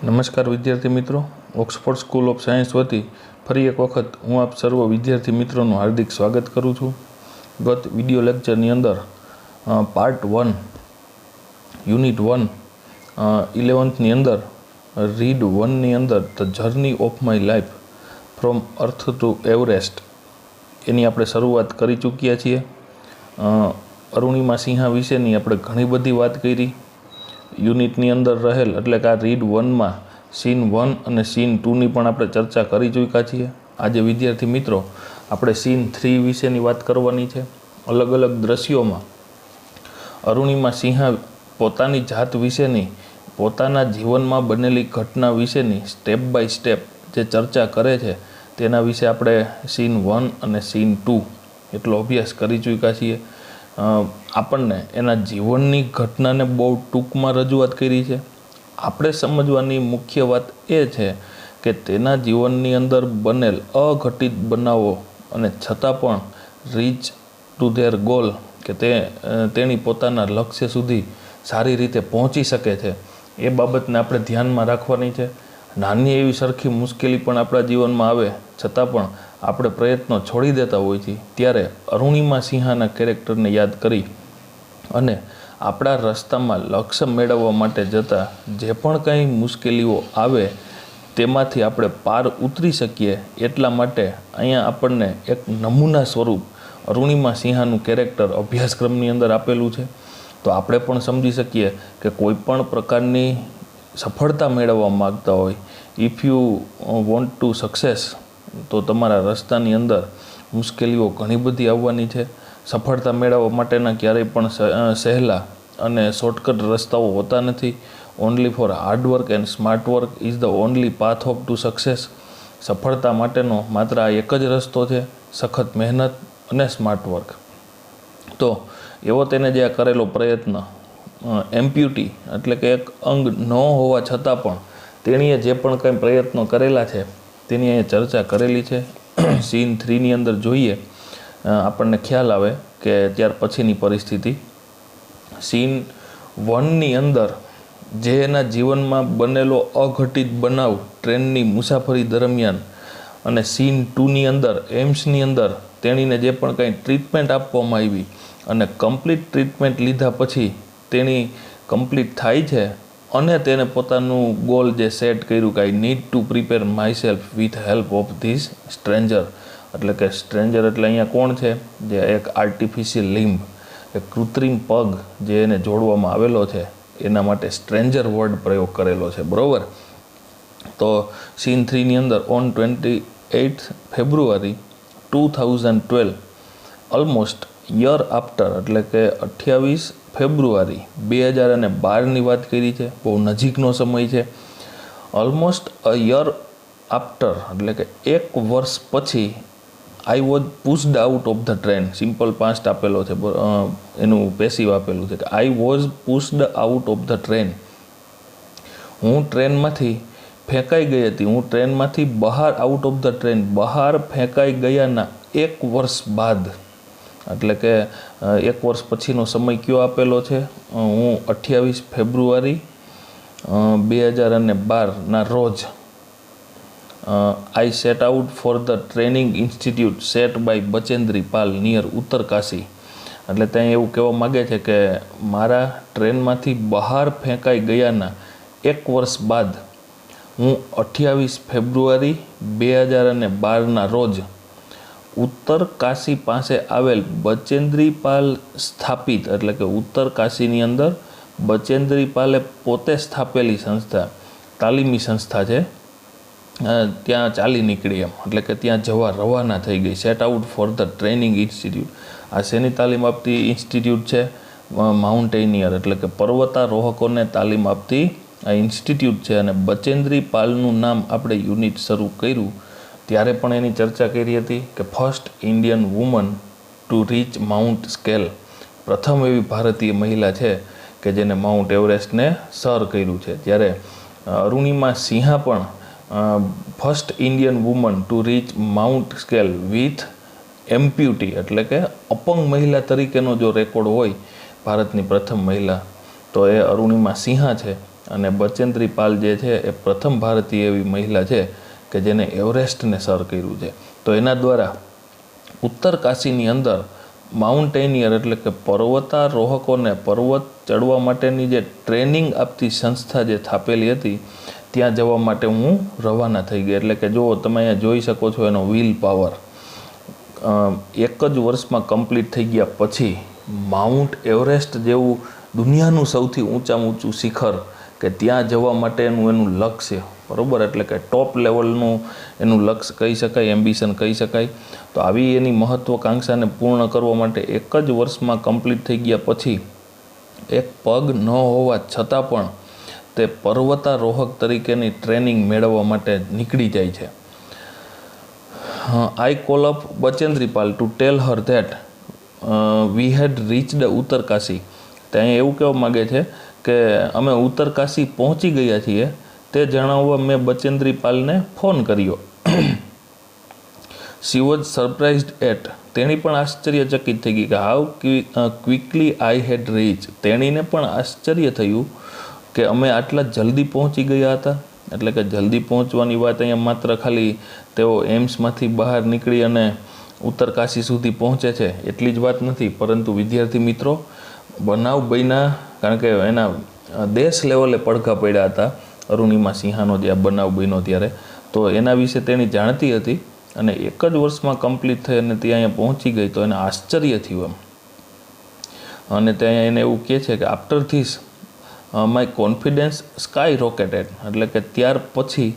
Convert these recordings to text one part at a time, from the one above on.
નમસ્કાર વિદ્યાર્થી મિત્રો, ઓક્સફોર્ડ સ્કૂલ ઓફ સાયન્સ વતી ફરી એક વખત હું આપ સર્વ વિદ્યાર્થી મિત્રોનું હાર્દિક સ્વાગત કરું છું. ગત વિડીયો લેક્ચરની અંદર પાર્ટ 1 યુનિટ 1 11th અંદર રીડ 1ની અંદર the journey of my life from earth to Everest એની આપણે શરૂઆત કરી ચૂક્યા છીએ. અરુણિમા સિંહા વિશેની આપણે ઘણી બધી વાત કરી. યુનિટની અંદર રહેલ એટલે કે આ રીડ 1માં સીન 1 અને સીન 2ની પણ આપણે ચર્ચા કરી ચૂક્યા છીએ. આજે વિદ્યાર્થી મિત્રો આપણે સીન 3 વિશેની વાત કરવાની છે. અલગ અલગ દ્રશ્યોમાં અરુણિમા સિંહા પોતાની જાત વિશેની, પોતાના જીવનમાં બનેલી ઘટના વિશેની સ્ટેપ બાય સ્ટેપ જે ચર્ચા કરે છે તેના વિશે આપણે સીન 1 અને સીન 2 એટલો અભ્યાસ કરી ચૂક્યા છીએ. આપણને એના જીવનની ઘટનાને બહુ ટૂંકમાં રજૂઆત કરી છે. આપણે સમજવાની મુખ્ય વાત એ છે કે તેના જીવનની અંદર બનેલ અઘટિત બનાવો અને છતાં પણ રીચ ટુ ધેર ગોલ કે તેની પોતાના લક્ષ્ય સુધી સારી રીતે પહોંચી શકે છે એ બાબતને આપણે ધ્યાનમાં રાખવાની છે. નાની એવી સરખી મુશ્કેલી પણ આપણા જીવનમાં આવે છતાં પણ આપણે પ્રયત્નો છોડી દેતા હોય છીએ, ત્યારે અરુણિમા સિંહાના કેરેક્ટરને યાદ કરી અને આપણા રસ્તામાં લક્ષ્ય મેળવવા માટે જતા જે પણ કંઈ મુશ્કેલીઓ આવે તેમાંથી આપણે પાર ઉતરી શકીએ એટલા માટે અહીંયા આપણને એક નમૂના સ્વરૂપ અરુણિમા સિંહાનું કેરેક્ટર અભ્યાસક્રમની અંદર આપેલું છે. તો આપણે પણ સમજી શકીએ કે કોઈ પણ પ્રકારની સફળતા મેળવવા માગતા હોય, if you want to success, તો તમારા રસ્તાની અંદર મુશ્કેલીઓ ઘણી બધી આવવાની છે. સફળતા મેળવવા માટેના ક્યારેય પણ સહેલા અને શોર્ટકટ રસ્તાઓ હોતા નથી. Only for hard work and smart work is the only path of to success. સફળતા માટેનો માત્ર આ એક જ રસ્તો છે, સખત મહેનત અને સ્માર્ટ વર્ક. તો એવો તેને જે કરેલો પ્રયત્ન, એમ્પ્યુટી એટલે કે એક અંગ ન હોવા છતાં પણ તેણીએ જે પણ કંઈ પ્રયત્નો કરેલા છે તેની અહીંયા ચર્ચા કરેલી છે. સીન 3ની અંદર જોઈએ આપણને ખ્યાલ આવે કે ત્યાર પછીની પરિસ્થિતિ. સીન 1ની અંદર જે એના જીવનમાં બનેલો અઘટિત બનાવ ટ્રેનની મુસાફરી દરમિયાન અને સીન 2ની અંદર એમ્સની અંદર તેણીને જે પણ કંઈ ટ્રીટમેન્ટ આપવામાં આવી અને કમ્પ્લીટ ટ્રીટમેન્ટ લીધા પછી તેણી કમ્પ્લીટ થાય છે અને તેને પોતાનું ગોલ જે સેટ કર્યું કે I need to prepare my self with help of this stranger. એટલે કે સ્ટ્રેન્જર એટલે અહીંયા કોણ છે? જે એક આર્ટિફિશિયલ લિમ્બ, એક કૃત્રિમ પગ જે એને જોડવામાં આવેલો છે એના માટે સ્ટ્રેન્જર વર્ડ પ્રયોગ કરેલો છે, બરાબર. તો સીન 3ની અંદર on 28 February 2012 almost year after એટલે કે 28 ફેબ્રુઆરી 2012ની વાત કરી છે, બહુ નજીકનો સમય છે. ઓલમોસ્ટ અ યર આફ્ટર એટલે કે એક વર્ષ પછી I was pushed out of the train. Simple past આપેલો છે, એનું પેસિવ આપેલું છે કે I was pushed out of the train. હું ટ્રેનમાંથી ફેંકાઈ ગઈ હતી. હું ટ્રેનમાંથી બહાર, આઉટ ઓફ ધ ટ્રેન, બહાર ફેંકાઈ ગયાના એક વર્ષ બાદ, એટલે કે એક વર્ષ પછીનો સમય કયો આપેલો છે? હું 28 ફેબ્રુઆરી 2012ના રોજ I set out for the training institute set by Bachendri Pal near Uttarkashi. એટલે ત્યાં એવું કહેવા માગે છે કે મારા ટ્રેનમાંથી બહાર ફેંકાઈ ગયાના એક વર્ષ બાદ હું 28 ફેબ્રુઆરી 2012ના રોજ ઉત્તરકાશી પાસે આવેલ બચેન્દ્રી પાલ સ્થાપિત, એટલે કે ઉત્તરકાશીની અંદર બચેન્દ્રી પાલે પોતે સ્થાપેલી સંસ્થા, તાલીમી સંસ્થા છે, ત્યાં ચાલી નીકળી એમ, એટલે કે ત્યાં જવા રવાના થઈ ગઈ. Set out for the training institute. આ શેની તાલીમ આપતી ઇન્સ્ટિટ્યૂટ છે? માઉન્ટેનિયર એટલે કે પર્વતારોહકોને તાલીમ આપતી આ ઇન્સ્ટિટ્યૂટ છે. અને બચેન્દ્રી પાલનું નામ આપણે યુનિટ શરૂ કર્યું ત્યારે પણ એની ચર્ચા કરી હતી કે first Indian woman to reach mount scale. પ્રથમ એવી ભારતીય મહિલા છે કે જેને માઉન્ટ એવરેસ્ટને સર કર્યું છે. ત્યારે અરુણિમા સિંહા પણ first Indian woman to reach mount scale with amputee એટલે કે અપંગ મહિલા તરીકેનો જો રેકોર્ડ હોય ભારતની પ્રથમ મહિલા તો એ અરુણિમા સિંહા છે. અને બચેન્દ્રી પાલ જે છે એ પ્રથમ ભારતીય એવી મહિલા છે કે જેને એવરેસ્ટને સર કર્યું છે. તો એના દ્વારા ઉત્તર કાશીની અંદર માઉન્ટેનિયર એટલે કે પર્વતારોહકોને પર્વત ચડવા માટેની જે ટ્રેનિંગ આપતી સંસ્થા જે સ્થાપેલી હતી ત્યાં જવા માટે હું રવાના થઈ ગઈ. એટલે કે જો તમે અહીંયા જોઈ શકો છો એનો વ્હીલ પાવર. એક જ વર્ષમાં કમ્પ્લીટ થઈ ગયા પછી માઉન્ટ એવરેસ્ટ જેવું દુનિયાનું સૌથી ઊંચામાં ઊંચું શિખર કે ત્યાં જવા માટેનું એનું લક્ષ્ય, બરાબર, એટલે કે ટોપ લેવલનું એનું લક્ષ્ય કહી શકાય, એમ્બિશન કહી શકાય. તો આવી એની મહત્વાકાંક્ષાને પૂર્ણ કરવા માટે એક જ વર્ષમાં કમ્પ્લીટ થઈ ગયા પછી એક પગ ન હોવા છતાં પણ તે પર્વતારોહક તરીકેની ટ્રેનિંગ મેળવવા માટે નીકળી જાય છે. I call up Bachendri Pal to tell her that we had reached Uttarkashi. ત્યાં એવું કહેવા માગે છે કે અમે ઉત્તર કાશી પહોંચી ગયા છીએ તે જણાવવા મેં બચેન્દ્રી પાલને ફોન કર્યો. She was surprised at. તેણી પણ આશ્ચર્યચકિત થઈ ગઈ કે how quickly I had reach. તેણીને પણ આશ્ચર્ય થયું કે અમે આટલા જલ્દી પહોંચી ગયા હતા. એટલે કે જલ્દી પહોંચવાની વાત અહીંયા માત્ર ખાલી તેઓ એમ્સમાંથી બહાર નીકળી અને ઉત્તર કાશી સુધી પહોંચે છે એટલી જ વાત નથી, પરંતુ વિદ્યાર્થી મિત્રો બનાવ બન્યા, કારણ કે એના દેશ લેવલે પડઘા પડ્યા હતા અરુણિમા સિંહાનો જે આ બનાવ બન્યો ત્યારે. તો એના વિશે તેણી જાણતી હતી અને એક જ વર્ષમાં કમ્પ્લીટ થઈ અને ત્યાં અહીંયા પહોંચી ગઈ તો એને આશ્ચર્ય થયું એમ. અને ત્યાં એને એવું કહે છે કે after this my confidence sky rocketed. એટલે કે ત્યાર પછી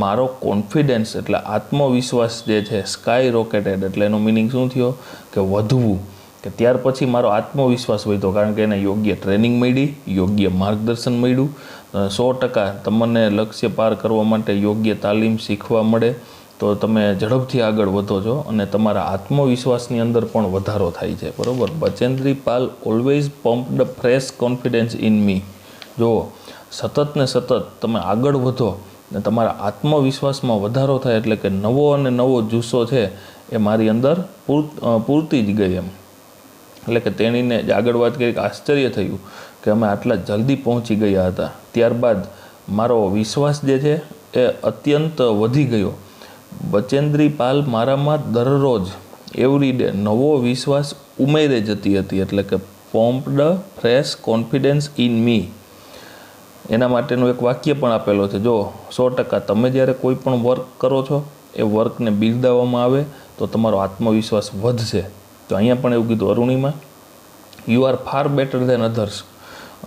મારો કોન્ફિડન્સ એટલે આત્મવિશ્વાસ જે છે સ્કાય રોકેટેડ એટલે એનો મિનિંગ શું થયો કે વધવું. કે ત્યાર પછી મારો આત્મવિશ્વાસ વધ્યો કારણ કે એને યોગ્ય ટ્રેનિંગ મળી, યોગ્ય માર્ગદર્શન મળ્યું. 100% તમને લક્ષ્ય પાર કરવા માટે યોગ્ય તાલીમ શીખવા મળે તો તમે ઝડપથી આગળ વધો છો અને તમારા આત્મવિશ્વાસની અંદર પણ વધારો થાય છે, બરાબર. Bachendri Pal always pumped fresh confidence in me. જો સતત ને સતત તમે આગળ વધો ને તમારા આત્મવિશ્વાસમાં વધારો થાય એટલે કે નવો અને નવો જુસ્સો છે એ મારી અંદર પૂરતી જ ગઈ એમ. એટલે કે તેણીને જ આગળ વાત કરી કે આશ્ચર્ય થયું કે અમે આટલા જલ્દી પહોંચી ગયા હતા. ત્યારબાદ મારો વિશ્વાસ જે છે એ અત્યંત વધી ગયો. બચેન્દ્રી પાલ મારામાં દરરોજ એવરી ડે નવો વિશ્વાસ ઉમેરે જતી હતી. એટલે કે પમ્પ્ડ ફ્રેશ કોન્ફિડન્સ ઇન મી. એના માટેનું એક વાક્ય પણ આપેલો છે. જો 100% તમે જ્યારે કોઈ પણ વર્ક કરો છો એ વર્કને બિરદાવવામાં આવે તો તમારો આત્મવિશ્વાસ વધશે. તો અહીંયા પણ એવું કીધું Arunima, you are far better than others.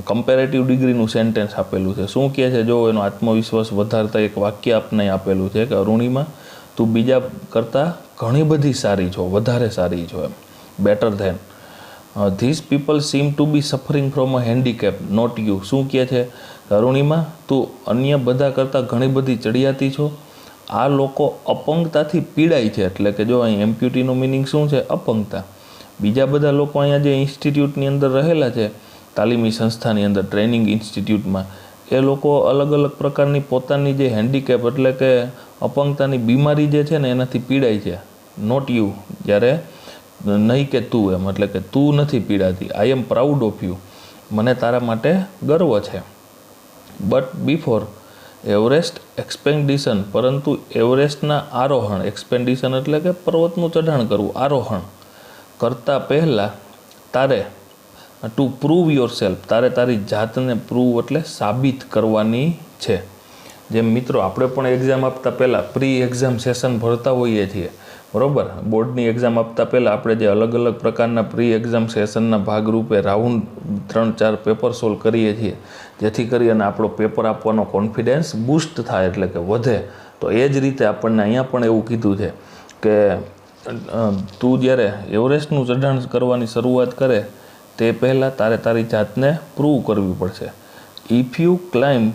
Comparative ડિગ્રીનું સેન્ટેન્સ આપેલું છે. શું કહે છે? જો એનો આત્મવિશ્વાસ વધારતા એક વાક્ય આપને આપેલું છે કે અરુણિમા તું બીજા કરતાં ઘણી બધી સારી છો, વધારે સારી છો એમ. Better than this people seem to be suffering from a handicap not you. શું કહે છે? અરુણિમા તું અન્ય બધા કરતાં ઘણી બધી ચડિયાતી છો. આ લોકો અપંગતાથી પીડાય છે. એટલે કે જો અહીં એમ્પ્યુટીનું મિનિંગ શું છે? અપંગતા. બીજા બધા લોકો અહીંયા જે ઇન્સ્ટિટ્યૂટની અંદર રહેલા છે, તાલીમી સંસ્થાની અંદર, ટ્રેનિંગ ઇન્સ્ટિટ્યૂટમાં, એ લોકો અલગ અલગ પ્રકારની પોતાની જે હેન્ડીકેપ એટલે કે અપંગતાની બીમારી જે છે ને એનાથી પીડાય છે. નોટ યુ, જ્યારે નહીં કે તું એમ. એટલે કે તું નથી પીડાતી. આઈ એમ પ્રાઉડ ઓફ યુ. મને તારા માટે ગર્વ છે. બટ બિફોર એવરેસ્ટ એક્સપેન્ડિશન, પરંતુ એવરેસ્ટના આરોહણ, એક્સપેન્ડિશન એટલે કે પર્વતનું ચઢાણ કરવું, આરોહણ કરતાં પહેલાં તારે ટુ પ્રૂવ યોર સેલ્ફ, તારે તારી જાતને પ્રૂવ એટલે સાબિત કરવાની છે. જેમ મિત્રો આપણે પણ એક્ઝામ આપતા પહેલાં પ્રી એક્ઝામ સેશન ભરતા હોઈએ છીએ, બરાબર. બોર્ડની એક્ઝામ આપતા પહેલાં આપણે જે અલગ અલગ પ્રકારના પ્રી એક્ઝામ સેશનના ભાગરૂપે રાઉન્ડ 3-4 પેપર સોલ્વ કરીએ છીએ જેથી કરી અને આપણો પેપર આપવાનો કોન્ફિડન્સ બૂસ્ટ થાય એટલે કે વધે. તો એ જ રીતે આપણને અહીંયા પણ એવું કીધું છે કે તું જ્યારે એવરેસ્ટનું ચઢાણ કરવાની શરૂઆત કરે તે પહેલાં તારે તારી જાતને પ્રૂવ કરવી પડશે. ઇફ યુ ક્લાઇમ્બ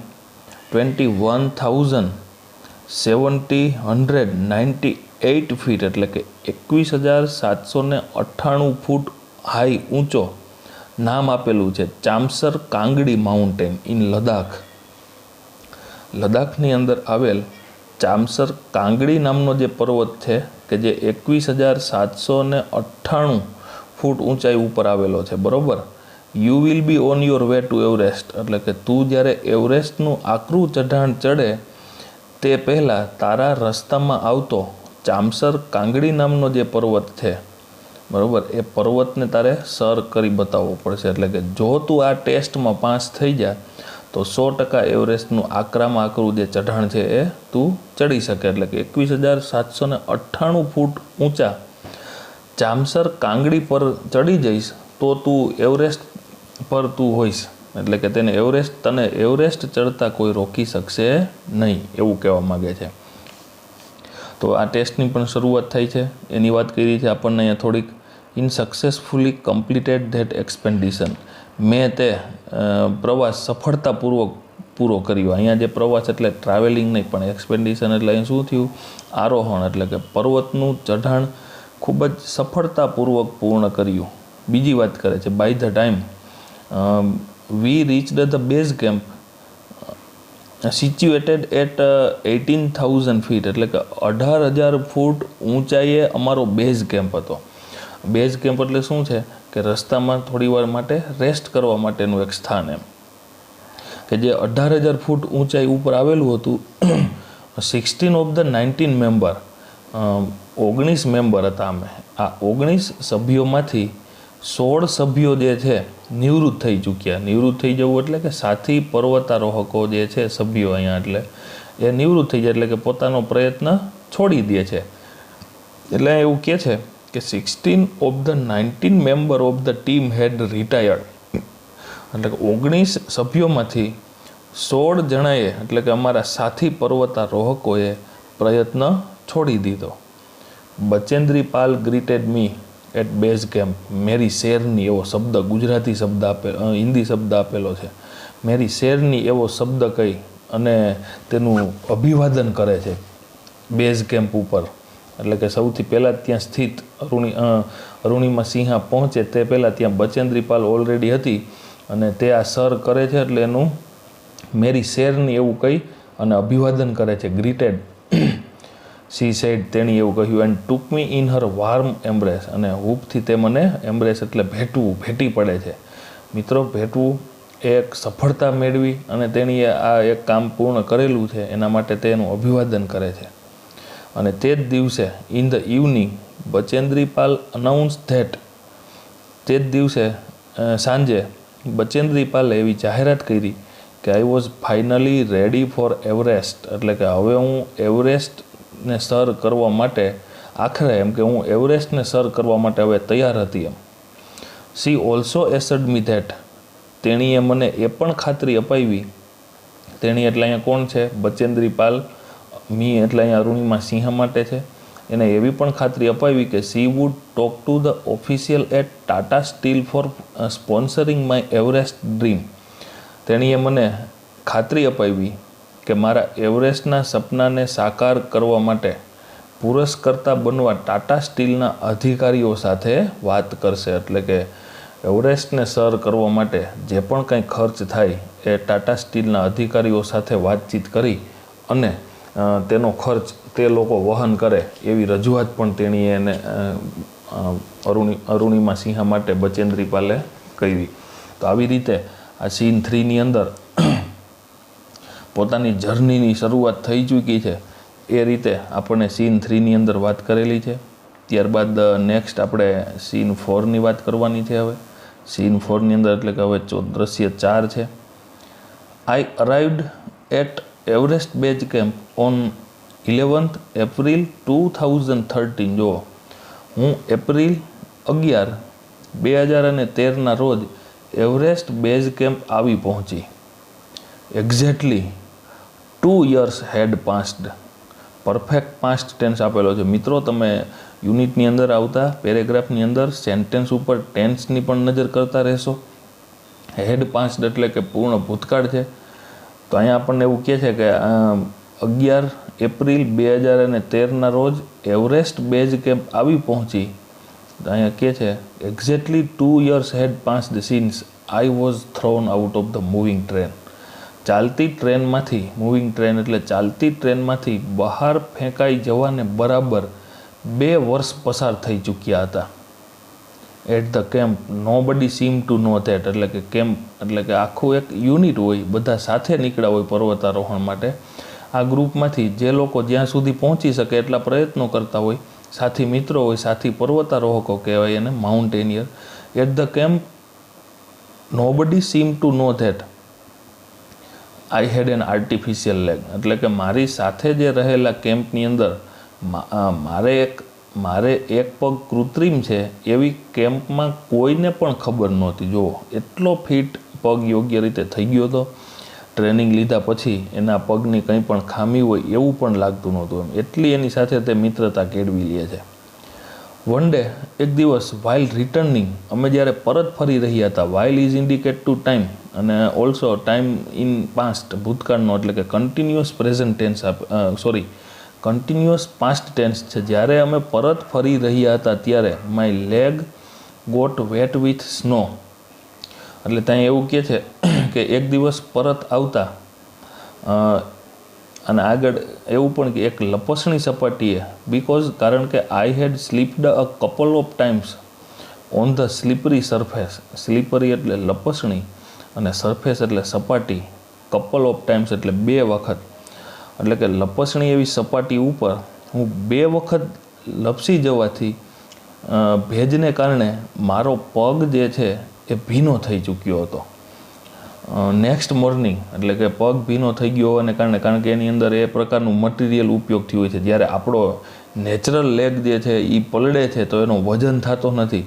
21,798 ફીટ એટલે કે 21,798 ફૂટ હાઈ ઊંચો, નામ આપેલું છે ચામસર કાંગડી માઉન્ટેન ઇન લદ્દાખ. લદ્દાખની અંદર આવેલ ચામસર કાંગડી નામનો જે પર્વત છે કે જે 21,798 ફૂટ ઊંચાઈ ઉપર આવેલો છે, બરાબર. You will be on your way to Everest, એટલે કે તું જ્યારે એવરેસ્ટનું આકરું ચઢાણ ચડે તે પહેલાં તારા રસ્તામાં આવતો ચામસર કાંગડી નામનો જે પર્વત છે, બરાબર, એ પર્વતને તારે સર કરી બતાવવો પડશે. એટલે કે જો તું આ ટેસ્ટમાં પાસ થઈ જા તો 100% એવરેસ્ટનું આકરામાં આકરું જે ચઢાણ છે એ તું ચડી શકે. એટલે કે 21,798 ફૂટ ઊંચા ચામસર કાંગડી પર ચડી જઈશ તો તું એવરેસ્ટ પર તું હોઈશ. એટલે કે તને એવરેસ્ટ ચડતા કોઈ રોકી શકશે નહીં, એવું કહેવા માગે છે. તો આ ટેસ્ટની પણ શરૂઆત થઈ છે, એની વાત કરી છે આપણને અહીંયા થોડીક. ઇન સક્સેસફુલી કમ્પ્લીટેડ ધેટ એક્સપેન્ડિશન, મેં તે પ્રવાસ સફળતાપૂર્વક પૂરો કર્યો. અહીંયા જે પ્રવાસ એટલે ટ્રાવેલિંગ નહીં, પણ એક્સપેન્ડિશન એટલે અહીં શું થયું, આરોહણ, એટલે કે પર્વતનું ચઢાણ ખૂબ જ સફળતાપૂર્વક પૂર્ણ કર્યું. બીજી વાત કરે છે, by the time we reached the base camp situated at 18,000 feet, એટલે કે 18,000 ફૂટ ઊંચાઈએ અમારો બેઝ કેમ્પ હતો. બેઝ કેમ્પ એટલે શું છે કે રસ્તામાં થોડી વાર માટે રેસ્ટ કરવા માટેનું એક સ્થાન, એમ કે જે 18,000 ફૂટ ઊંચાઈ ઉપર આવેલું હતું. 16 ઓફ ધ 19 મેમ્બર, 19 મેમ્બર હતા અમે. આ 19 સભ્યોમાંથી 16 સભ્યો જે છે નિવૃત્ત થઈ ચૂક્યા. નિવૃત્ત થઈ જવું એટલે કે સાથી પર્વતારોહકો જે છે સભ્યો અહીંયા, એટલે એ નિવૃત્ત થઈ જાય, એટલે કે પોતાનો પ્રયત્ન છોડી દે છે. એટલે એવું કહે છે કે 16 of the 19 member of the team had retired, એટલે કે 19 સભ્યોમાંથી 16 જણાએ, એટલે કે અમારા સાથી પર્વતારોહકોએ પ્રયત્ન છોડી દીધો. Bachendri Pal greeted me at base camp, મેરી શેરની એવો શબ્દ, ગુજરાતી શબ્દ હિન્દી શબ્દ આપેલો છે. મેરી શેરની એવો શબ્દ કહી અને તેનું અભિવાદન કરે છે બેઝ કેમ્પ ઉપર. એટલે કે સૌથી પહેલાં ત્યાં સ્થિત અરુણિમા સિંહા પહોંચે તે પહેલાં ત્યાં બચેન્દ્રી પાલ ઓલરેડી હતી અને તે આ સર કરે છે, એટલે એનું મેરી શેરની એવું કહી અને અભિવાદન કરે છે. ગ્રીટેડ સી સેડ, તેણી એવું કહ્યું. And took me in her warm embrace, અને હૂપથી તે મને એમ્બ્રેસ એટલે ભેટી પડે છે. મિત્રો, ભેટવું એ એક સફળતા મેળવી અને તેણીએ આ એક કામ પૂર્ણ કરેલું છે એના માટે તેનું અભિવાદન કરે છે. અને તે જ દિવસે in the evening Bachendri Pal announce that, તે જ દિવસે સાંજે બચેન્દ્રી પાલે એવી જાહેરાત કરી કે I was finally ready for Everest, એટલે કે હવે હું એવરેસ્ટને સર કરવા માટે, આખરે એમ કે હું એવરેસ્ટને સર કરવા માટે હવે તૈયાર હતી. એમ she also asked me that, તેણીએ મને એ પણ ખાતરી અપાવી, તેણી એટલે અહીંયા કોણ છે, બચેન્દ્રી પાલ, મી એટલે અહીંયા અરુણિમા સિંહ માટે છે. એને એવી પણ ખાતરી અપાવી કે she would talk to the official at Tata steel for sponsoring my Everest dream. તેણીએ મને ખાતરી અપાવી કે મારા એવરેસ્ટના સપનાને સાકાર કરવા માટે પુરસ્કર્તા બનવા ટાટા સ્ટીલના અધિકારીઓ સાથે વાત કરશે. એટલે કે એવરેસ્ટને સર કરવા માટે જે પણ કંઈ ખર્ચ થાય એ ટાટા સ્ટીલના અધિકારીઓ સાથે વાતચીત કરી અને તેનો ખર્ચ તે લોકો વહન કરે એવી રજૂઆત પણ તેણીએ એને અરુણિમા સિંહા માટે બચેન્દ્રી પાલે કરી. તો આવી રીતે આ સીન 3ની અંદર પોતાની જર્નીની શરૂઆત થઈ ચૂકી છે. એ રીતે આપણને સીન 3ની અંદર વાત કરેલી છે. ત્યારબાદ નેક્સ્ટ આપણે સીન 4ની વાત કરવાની છે. હવે સીન 4ની અંદર એટલે કે હવે દ્રશ્ય 4 છે. I arrived at Everest base camp on 11th April 2013. જો હું એપ્રિલ 11, 2013ના રોજ એવરેસ્ટ બેઝ કેમ્પ આવી પહોંચી. Exactly 2 years had passed, perfect past tense આપેલો છે. મિત્રો, તમે યુનિટની અંદર આવતા પેરેગ્રાફની અંદર સેન્ટેન્સ ઉપર ટેન્સની પણ નજર કરતા રહેશો. હેડ પાસ્ડ એટલે કે પૂર્ણ ભૂતકાળ છે. તો અહીંયા આપણને એવું કહે છે કે 11 એપ્રિલ 2013ના રોજ એવરેસ્ટ બેઝ કેમ્પ આવી પહોંચી. અહીંયા કહે છે exactly 2 years had passed since I was thrown out of the moving train. ચાલતી ટ્રેનમાંથી, મૂવિંગ ટ્રેન એટલે ચાલતી ટ્રેનમાંથી બહાર ફેંકાઈ જવાને બરાબર 2 વર્ષ પસાર થઈ ચૂક્યા હતા. At the camp nobody seem to know that, એટલે કે કેમ્પ એટલે કે આખું એક યુનિટ હોય, બધા સાથે નીકળ્યા હોય પર્વતારોહણ માટે. આ ગ્રુપમાંથી જે લોકો જ્યાં સુધી પહોંચી શકે એટલા પ્રયત્નો કરતા હોય, સાથી મિત્રો હોય, સાથી પર્વતારોહકો કહેવાય એને, mountaineer. At the camp nobody seem to know that I had an artificial leg, એટલે કે મારી સાથે જે રહેલા કેમ્પની અંદર મારે એક પગ કૃત્રિમ છે એવી કેમ્પમાં કોઈને પણ ખબર નહોતી. જુઓ, એટલો ફિટ પગ યોગ્ય રીતે થઈ ગયો હતો. ટ્રેનિંગ લીધા પછી એના પગની કંઈ પણ ખામી હોય એવું પણ લાગતું નહોતું. એટલી એની સાથે તે મિત્રતા કેળવી લે છે. વન ડે, એક દિવસ, વાઇલ રિટર્નિંગ, અમે જ્યારે પરત ફરી રહ્યા હતા. While is indicate to time અને ઓલ્સો ટાઈમ ઇન પાસ્ટ, ભૂતકાળનો, એટલે કે continuous present tense continuous past tense છે. જ્યારે અમે પરત ફરી રહ્યા હતા ત્યારે my leg got wet with snow, એટલે ત્યાં એવું કહે છે કે એક દિવસ પરત આવતા અને આગળ એવું પણ કે એક લપસણી સપાટીએ, બિકોઝ કારણ કે I had slipped a couple of times on the slippery surface. Slippery એટલે લપસણી અને સરફેસ એટલે સપાટી. કપલ ઓફ ટાઈમ્સ એટલે 2 વખત, એટલે કે લપસણી એવી સપાટી ઉપર હું 2 વખત લપસી જવાથી ભેજને કારણે મારો પગ જે છે એ ભીનો થઈ ચૂક્યો હતો. નેક્સ્ટ મોર્નિંગ, એટલે કે પગ ભીનો થઈ ગયો હોવાને કારણે, કારણ કે એની અંદર એ પ્રકારનું મટીરિયલ ઉપયોગ થયું હોય છે. જ્યારે આપણો નેચરલ લેગ જે છે એ પલળે છે તો એનું વજન થતો નથી,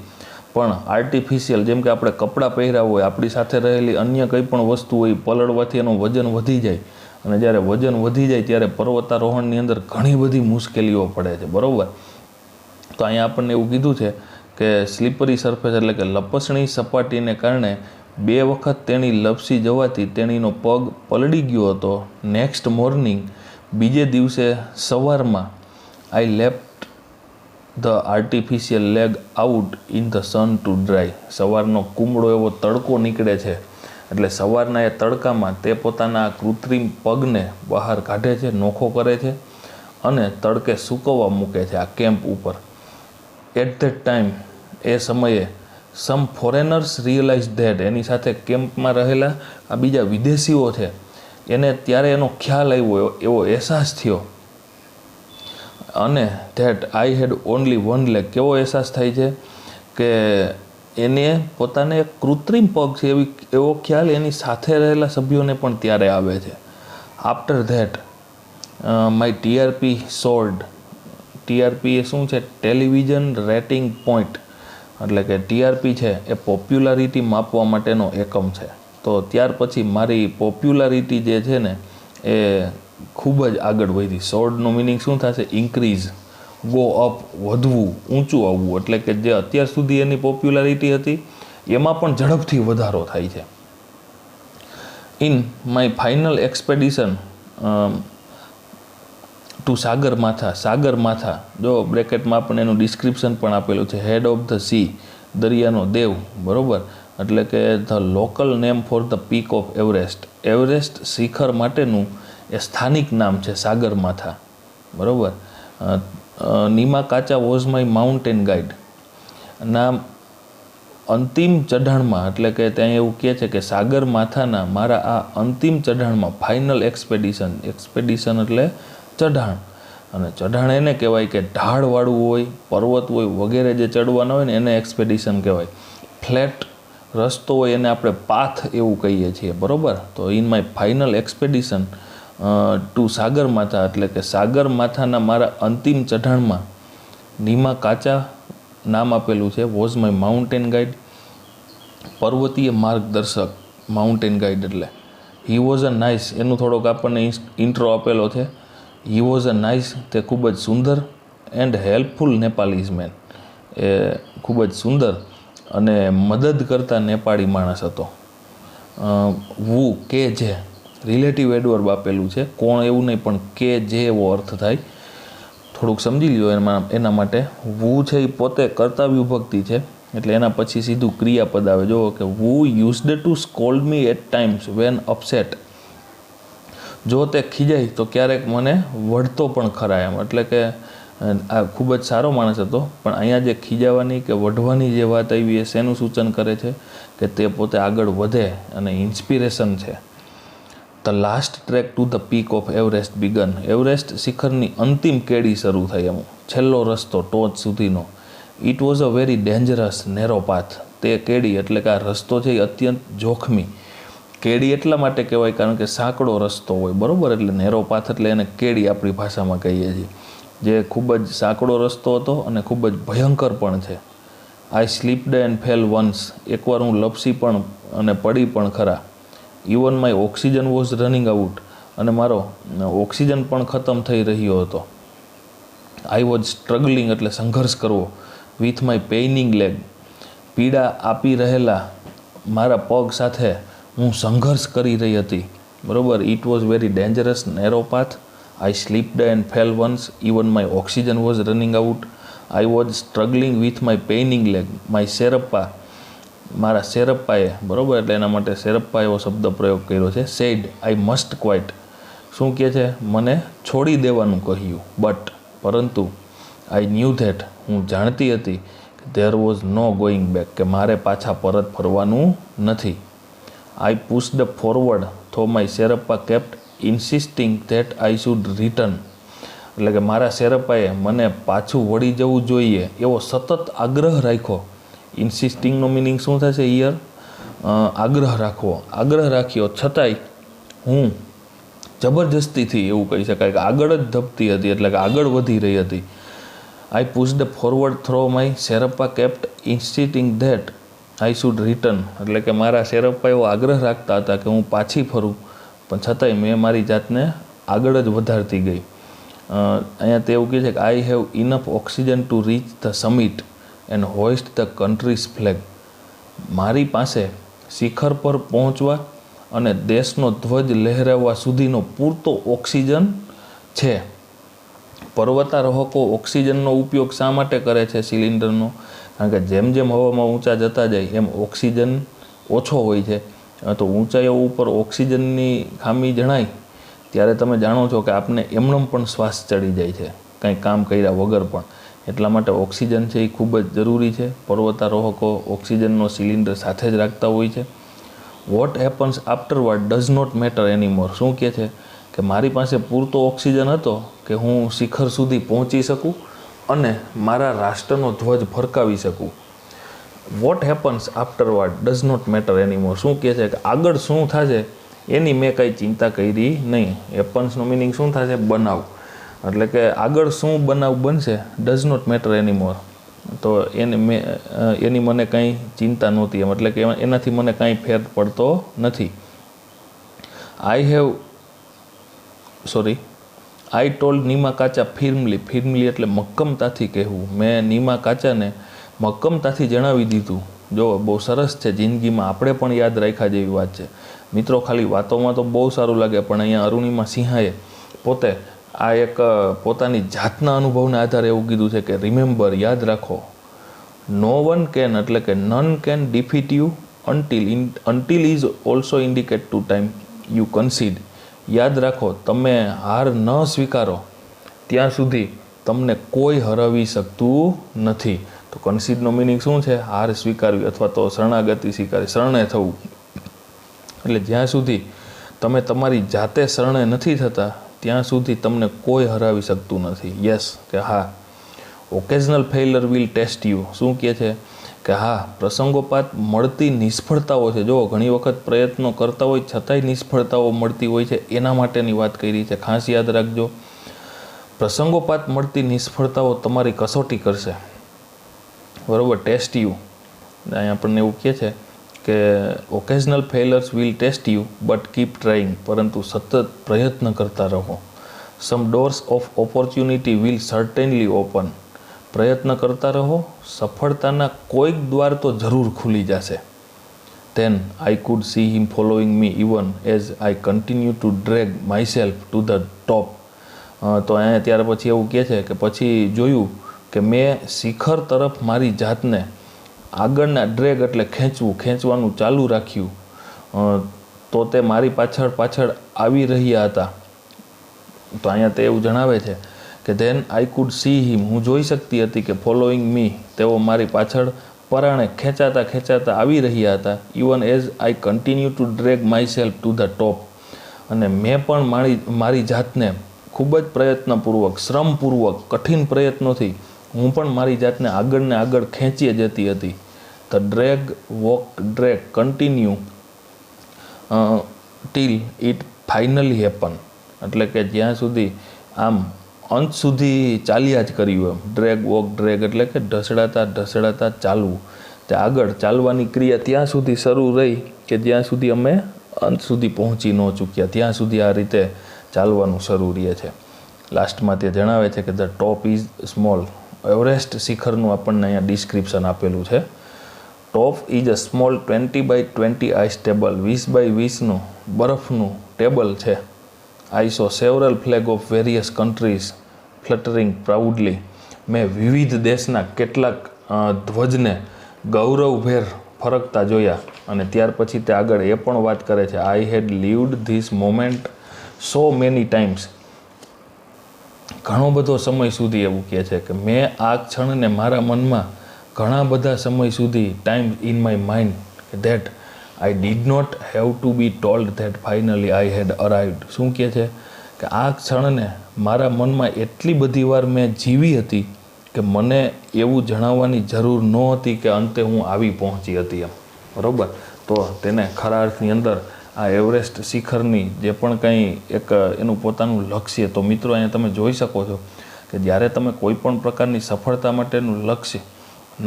પણ આર્ટિફિશિયલ, જેમ કે આપણે કપડાં પહેર્યા હોય, આપણી સાથે રહેલી અન્ય કંઈ પણ વસ્તુ હોય, પલળવાથી એનું વજન વધી જાય. અને જ્યારે વજન વધી જાય ત્યારે પર્વતારોહણની અંદર ઘણી બધી મુશ્કેલીઓ પડે છે, બરાબર. તો અહીંયા આપણને એવું કીધું છે કે સ્લીપરી સરફેસ એટલે કે લપસણી સપાટીને કારણે 2 વખત તેણી લપસી જવાથી તેણીનો પગ પલળી ગયો હતો. નેક્સ્ટ મોર્નિંગ, બીજે દિવસે સવારમાં, I left the artificial leg out in the sun to dry. સવારનો કુમળો એવો તડકો નીકળે છે, એટલે સવારના એ તડકામાં તે પોતાના કૃત્રિમ પગને બહાર કાઢે છે, નોખો કરે છે અને તડકે સૂકવવા મૂકે છે આ કેમ્પ ઉપર. એટ ધેટ ટાઈમ, એ સમયે, સમ ફોરેનર્સ રિયલાઇઝ ધેટ, એની સાથે કેમ્પમાં રહેલા આ બીજા વિદેશીઓ છે એને ત્યારે એનો ખ્યાલ આવ્યો, એવો અહેસાસ થયો. અને that I had only 1 leg, કેવો અહેસાસ થાય છે કે એને પોતાને એક કૃત્રિમ પગ છે એવો ખ્યાલ એની સાથે રહેલા સભ્યોને પણ ત્યારે આવે છે. After that my TRP soared. TRP એ શું છે? ટેલિવિઝન રેટિંગ પોઈન્ટ, એટલે કે ટીઆરપી છે એ પોપ્યુલારિટી માપવા માટેનો એકમ છે. તો ત્યાર પછી મારી પોપ્યુલારિટી જે છે ને એ ખૂબ જ આગળ વધી. સોર્ડનું મિનિંગ શું થશે? ઇન્ક્રીઝ, ગો અપ, વધવું, ઊંચું આવવું, એટલે કે જે અત્યાર સુધી એની પોપ્યુલારિટી હતી એમાં પણ ઝડપથી વધારો થાય છે. In my final expedition to Sagarmatha. Sagarmatha, જો બ્રેકેટમાં આપણને એનું ડિસ્ક્રિપ્શન પણ આપેલું છે. હેડ ઓફ ધ સી, દરિયાનો દેવ, બરાબર. એટલે કે the local name for the peak of Everest. Everest શિખર માટેનું એ સ્થાનિક નામ છે સાગરમાથા, બરાબર. નીમા કાચા વોઝ માય માઉન્ટેન ગાઈડ. નામ અંતિમ ચઢાણમાં, એટલે કે ત્યાં એવું કહે છે કે સાગરમાથાના મારા આ અંતિમ ચઢાણમાં, ફાઇનલ એક્સપેડિશન, એક્સપેડિશન એટલે ચઢાણ, અને ચઢાણ એને કહેવાય કે ઢાળવાળું હોય, પર્વત હોય વગેરે જે ચડવાના હોય ને એને એક્સપેડિશન કહેવાય. ફ્લેટ રસ્તો હોય એને આપણે પાથ એવું કહીએ છીએ, બરાબર. તો in my final expedition to સાગરમાથા, એટલે કે સાગરમાથાના મારા અંતિમ ચઢાણમાં, નીમા કાચા નામ આપેલું છે, વોઝ માય માઉન્ટેન ગાઈડ, પર્વતીય માર્ગદર્શક, માઉન્ટેન ગાઈડ એટલે. હી વોઝ અ નાઇસ, એનું થોડોક આપણને ઇન્ટ્રો આપેલો છે. હી વોઝ અ નાઇસ, તે ખૂબ જ સુંદર, એન્ડ હેલ્પફુલ નેપાલીઝ મેન, એ ખૂબ જ સુંદર અને મદદ કરતા નેપાળી માણસ હતો. વુ, કે જે, રિલેટિવ એડવર્બ આપેલું છે, કોણ એવું નહીં પણ કે જે એવો અર્થ થાય, થોડુંક સમજી લ્યો એના માટે. વુ છે એ પોતે કર્તા વિભક્તિ છે, એટલે એના પછી સીધું ક્રિયાપદ આવે. જો કે who used to scold me at times when upset. જો તે ખીજાય તો ક્યારેક મને વઢતો પણ ખરા એમ, એટલે કે આ ખૂબ જ સારો માણસ હતો, પણ અહીંયા જે ખીજાવાની કે વઢવાની જે વાત આવી એ શેનું સૂચન કરે છે કે તે પોતે આગળ વધે અને ઇન્સ્પિરેશન છે. The last track to the peak of Everest began. Everest શિખરની અંતિમ કેડી શરૂ થઈ, એમ છેલ્લો રસ્તો ટોચ સુધીનો. It was a very dangerous narrow path. તે કેડી એટલે કે આ રસ્તો છે એ અત્યંત જોખમી. કેડી એટલા માટે કહેવાય કારણ કે સાંકડો રસ્તો હોય, બરાબર, એટલે નેરો પાથ એટલે એને કેડી આપણી ભાષામાં કહીએ છીએ, જે ખૂબ જ સાંકડો રસ્તો હતો અને ખૂબ જ ભયંકર પણ છે. આઈ સ્લીપ્ડ એન્ડ ફેલ વન્સ. એકવાર હું લપસી પણ અને પડી પણ ખરા. Even my oxygen was running out. અને મારો ઓક્સિજન પણ ખતમ થઈ રહ્યો હતો. આઈ વોઝ સ્ટ્રગલિંગ એટલે સંઘર્ષ કરવો. With my paining leg. પીડા આપી રહેલા મારા પગ સાથે હું સંઘર્ષ કરી રહી હતી, બરાબર. It was very dangerous narrow path. I slipped and fell once. Even my oxygen was running out. I was struggling with my paining leg. My Sherpa, મારા શેરપ્પાએ, બરાબર, એટલે એના માટે શેરપ્પા એવો શબ્દ પ્રયોગ કર્યો છે. Said I must quite. શું કહે છે? મને છોડી દેવાનું કહ્યું. બટ પરંતુ આઈ ન્યૂ ધેટ, હું જાણતી હતી કે there was no going back, કે મારે પાછા પરત ફરવાનું નથી. I pushed forward though my Sherpa kept insisting that I should return. એટલે કે મારા શેરપ્પાએ મને પાછું વળી જવું જોઈએ એવો સતત આગ્રહ રાખ્યો. ઇન્સિસ્ટિંગનો મિનિંગ શું થશે હિયર? આગ્રહ રાખવો. આગ્રહ રાખ્યો છતાંય હું જબરજસ્તીથી, એવું કહી શકાય કે આગળ જ ધપતી હતી, એટલે કે આગળ વધી રહી હતી. I pushed forward through my Sherpa kept insisting that I should return. એટલે કે મારા શેરપ્પા એવો આગ્રહ રાખતા હતા કે હું પાછી ફરું, પણ છતાંય મેં મારી જાતને આગળ જ વધારતી ગઈ. અહીંયા તે એવું કહે છે કે I have enough oxygen to reach the summit and હોઇસ્ટ the countries flag. મારી પાસે શિખર પર પહોંચવા અને દેશનો ધ્વજ લહેરાવવા સુધીનો પૂરતો ઓક્સિજન છે. પર્વતારોહકો ઓક્સિજનનો ઉપયોગ શા માટે કરે છે સિલિન્ડરનો? કારણ કે જેમ જેમ હવામાં ઊંચા જતા જાય એમ ઓક્સિજન ઓછો હોય છે, તો ઊંચાઈઓ ઉપર ઓક્સિજનની ખામી જણાય ત્યારે તમે જાણો છો કે આપને એમનેમ પણ શ્વાસ ચડી જાય છે, કંઈ કામ કર્યા વગર પણ. એટલા માટે ઓક્સિજન છે એ ખૂબ જ જરૂરી છે. પર્વતારોહકો ઓક્સિજનનો સિલિન્ડર સાથે જ રાખતા હોય છે. What happens afterward does not matter anymore. શું કહે છે કે મારી પાસે પૂરતો ઓક્સિજન હતો કે હું શિખર સુધી પહોંચી શકું અને મારા રાષ્ટ્રનો ધ્વજ ફરકાવી શકું. What happens afterward does not matter anymore. શું કહે છે કે આગળ શું થશે એની મેં કંઈ ચિંતા કરી નહીં. હેપન્સનો મિનિંગ શું થશે? બનાવ. એટલે કે આગળ શું બનાવ બનશે, ડઝ નોટ મેટર એનીમોર, તો એની મને કંઈ ચિંતા નહોતી એમ, એટલે કે એનાથી મને કાંઈ ફેર પડતો નથી. આઈ ટોલ્ડ નીમા કાચા ફિર્મલી. ફિર્મલી એટલે મક્કમતાથી કહેવું. મેં નીમા કાચાને મક્કમતાથી જણાવી દીધું. જો બહુ સરસ છે, જિંદગીમાં આપણે પણ યાદ રાખ્યા જેવી વાત છે મિત્રો. ખાલી વાતોમાં તો બહુ સારું લાગે, પણ અહીંયા અરુણિમા સિંહાએ પોતે આ એક પોતાની જાતના અનુભવના આધારે એવું કીધું છે કે રિમેમ્બર, યાદ રાખો, નો વન કેન એટલે કે none can defeat you until is also indicate to time you concede. યાદ રાખો, તમે હાર ન સ્વીકારો ત્યાં સુધી તમને કોઈ હરાવી શકતું નથી. તો કન્સીડનો મિનિંગ શું છે? હાર સ્વીકારવી અથવા તો શરણાગતિ સ્વીકારવી, શરણે થવું. એટલે જ્યાં સુધી તમે તમારી જાતે શરણે નથી થતા ત્યાં સુધી તમને કોઈ હરાવી શકતું નથી. યસ કે હા. Occasional failure will test you. શું કહે છે કે હા, પ્રસંગોપાત મળતી નિષ્ફળતાઓ છે. જો ઘણી વખત પ્રયત્નો કરતા હોય છતાંય નિષ્ફળતાઓ મળતી હોય છે, એના માટેની વાત કરી છે. ખાસ યાદ રાખજો, પ્રસંગોપાત મળતી નિષ્ફળતાઓ તમારી કસોટી કરશે, બરાબર. ટેસ્ટ યુ, અહીંયા આપણને એવું કહે છે કે occasional failures will test you but keep trying. પરંતુ સતત પ્રયત્ન કરતા રહો. Some doors of opportunity will certainly open. પ્રયત્ન કરતા રહો, સફળતાના કોઈક દ્વાર તો જરૂર ખુલી જશે. Than I could C him following me even as I continue two drag myself to the top. તો અહીંયા ત્યાર પછી એવું કહે છે કે પછી જોયું કે મેં શિખર તરફ મારી જાતને આગળના ડ્રેગ એટલે ખેંચવાનું ચાલુ રાખ્યું, તો તે મારી પાછળ આવી રહ્યા હતા. તો અહીંયા તે એવું જણાવે છે કે ધેન આઈ કુડ સી હિમ, હું જોઈ શકતી હતી કે ફોલોઈંગ મી, તેઓ મારી પાછળ પરાણે ખેંચાતા આવી રહ્યા હતા. Even as I continue two drag my self to the top, અને મેં પણ મારી જાતને ખૂબ જ પ્રયત્નપૂર્વક, શ્રમપૂર્વક, કઠિન પ્રયત્નોથી હું પણ મારી જાતને આગળ ખેંચી જતી હતી. The drag drag continue till it finally happen, એટલે કે જ્યાં સુધી આમ અંત સુધી ચાલ્યા જ કર્યું. એમ ડ્રેગ એટલે કે ઢસડાતા ચાલવું. તે આગળ ચાલવાની ક્રિયા ત્યાં સુધી શરૂ રહી કે જ્યાં સુધી અમે અંત સુધી પહોંચી ન ચૂક્યા, ત્યાં સુધી આ રીતે ચાલવાનું શરૂ રહે છે. લાસ્ટમાં તે જણાવે છે કે the top is small. Everest શિખરનું આપણને અહીંયા ડિસ્ક્રિપ્શન આપેલું છે. Top is a small 20 by 20 ice table, 20 by 20નું બરફનું ટેબલ છે. I saw several flag of various countries fluttering proudly. મેં વિવિધ દેશના કેટલાક ધ્વજને ગૌરવભેર ફરકતા જોયા. અને ત્યાર પછી તે આગળ એ પણ વાત કરે છે, I had lived this moment so many times. ઘણો બધો સમય સુધી એવું કહે છે કે મેં આ ક્ષણને મારા મનમાં ઘણા બધા સમય સુધી, time in my mind, that I did not have to be told that finally I had arrived. શું કહે છે કે આ ક્ષણને મારા મનમાં એટલી બધી વાર મેં જીવી હતી કે મને એવું જણાવવાની જરૂર નહોતી કે અંતે હું આવી પહોંચી હતી એમ. બરાબર. તો તેને ખરા અર્થની અંદર આ એવરેસ્ટ શિખરની જે પણ કંઈ એક એનું પોતાનું લક્ષ્ય, તો મિત્રો અહીંયા તમે જોઈ શકો છો કે જ્યારે તમે કોઈ પણ પ્રકારની સફળતા માટેનું લક્ષ્ય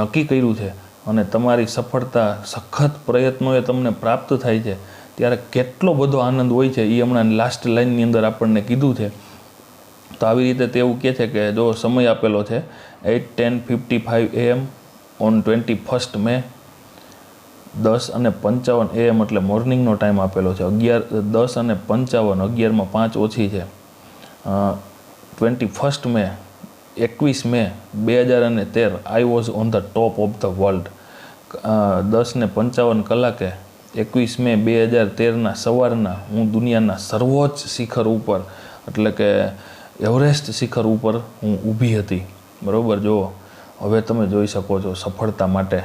નક્કી કર્યું છે અને તમારી સફળતા સખત પ્રયત્નોએ તમને પ્રાપ્ત થાય છે, ત્યારે કેટલો બધો આનંદ હોય છે એ હમણાં લાસ્ટ લાઇનની અંદર આપણને કીધું છે. તો આવી રીતે તે એવું કહે છે કે જો સમય આપેલો છે 8:10:55 AM ઓન 21 May, 10:55 AM એટલે મોર્નિંગનો ટાઈમ આપેલો છે. 10:55, 11:05 ઓછી છે. 21 May 21 May 2013 I was on the top of the world. 10:55 કલાકે 21 મે 2013ના સવારના હું દુનિયાના સર્વોચ્ચ શિખર ઉપર, એટલે કે એવરેસ્ટ શિખર ઉપર હું ઊભી હતી. બરાબર. જો હવે તમે જોઈ શકો છો સફળતા માટે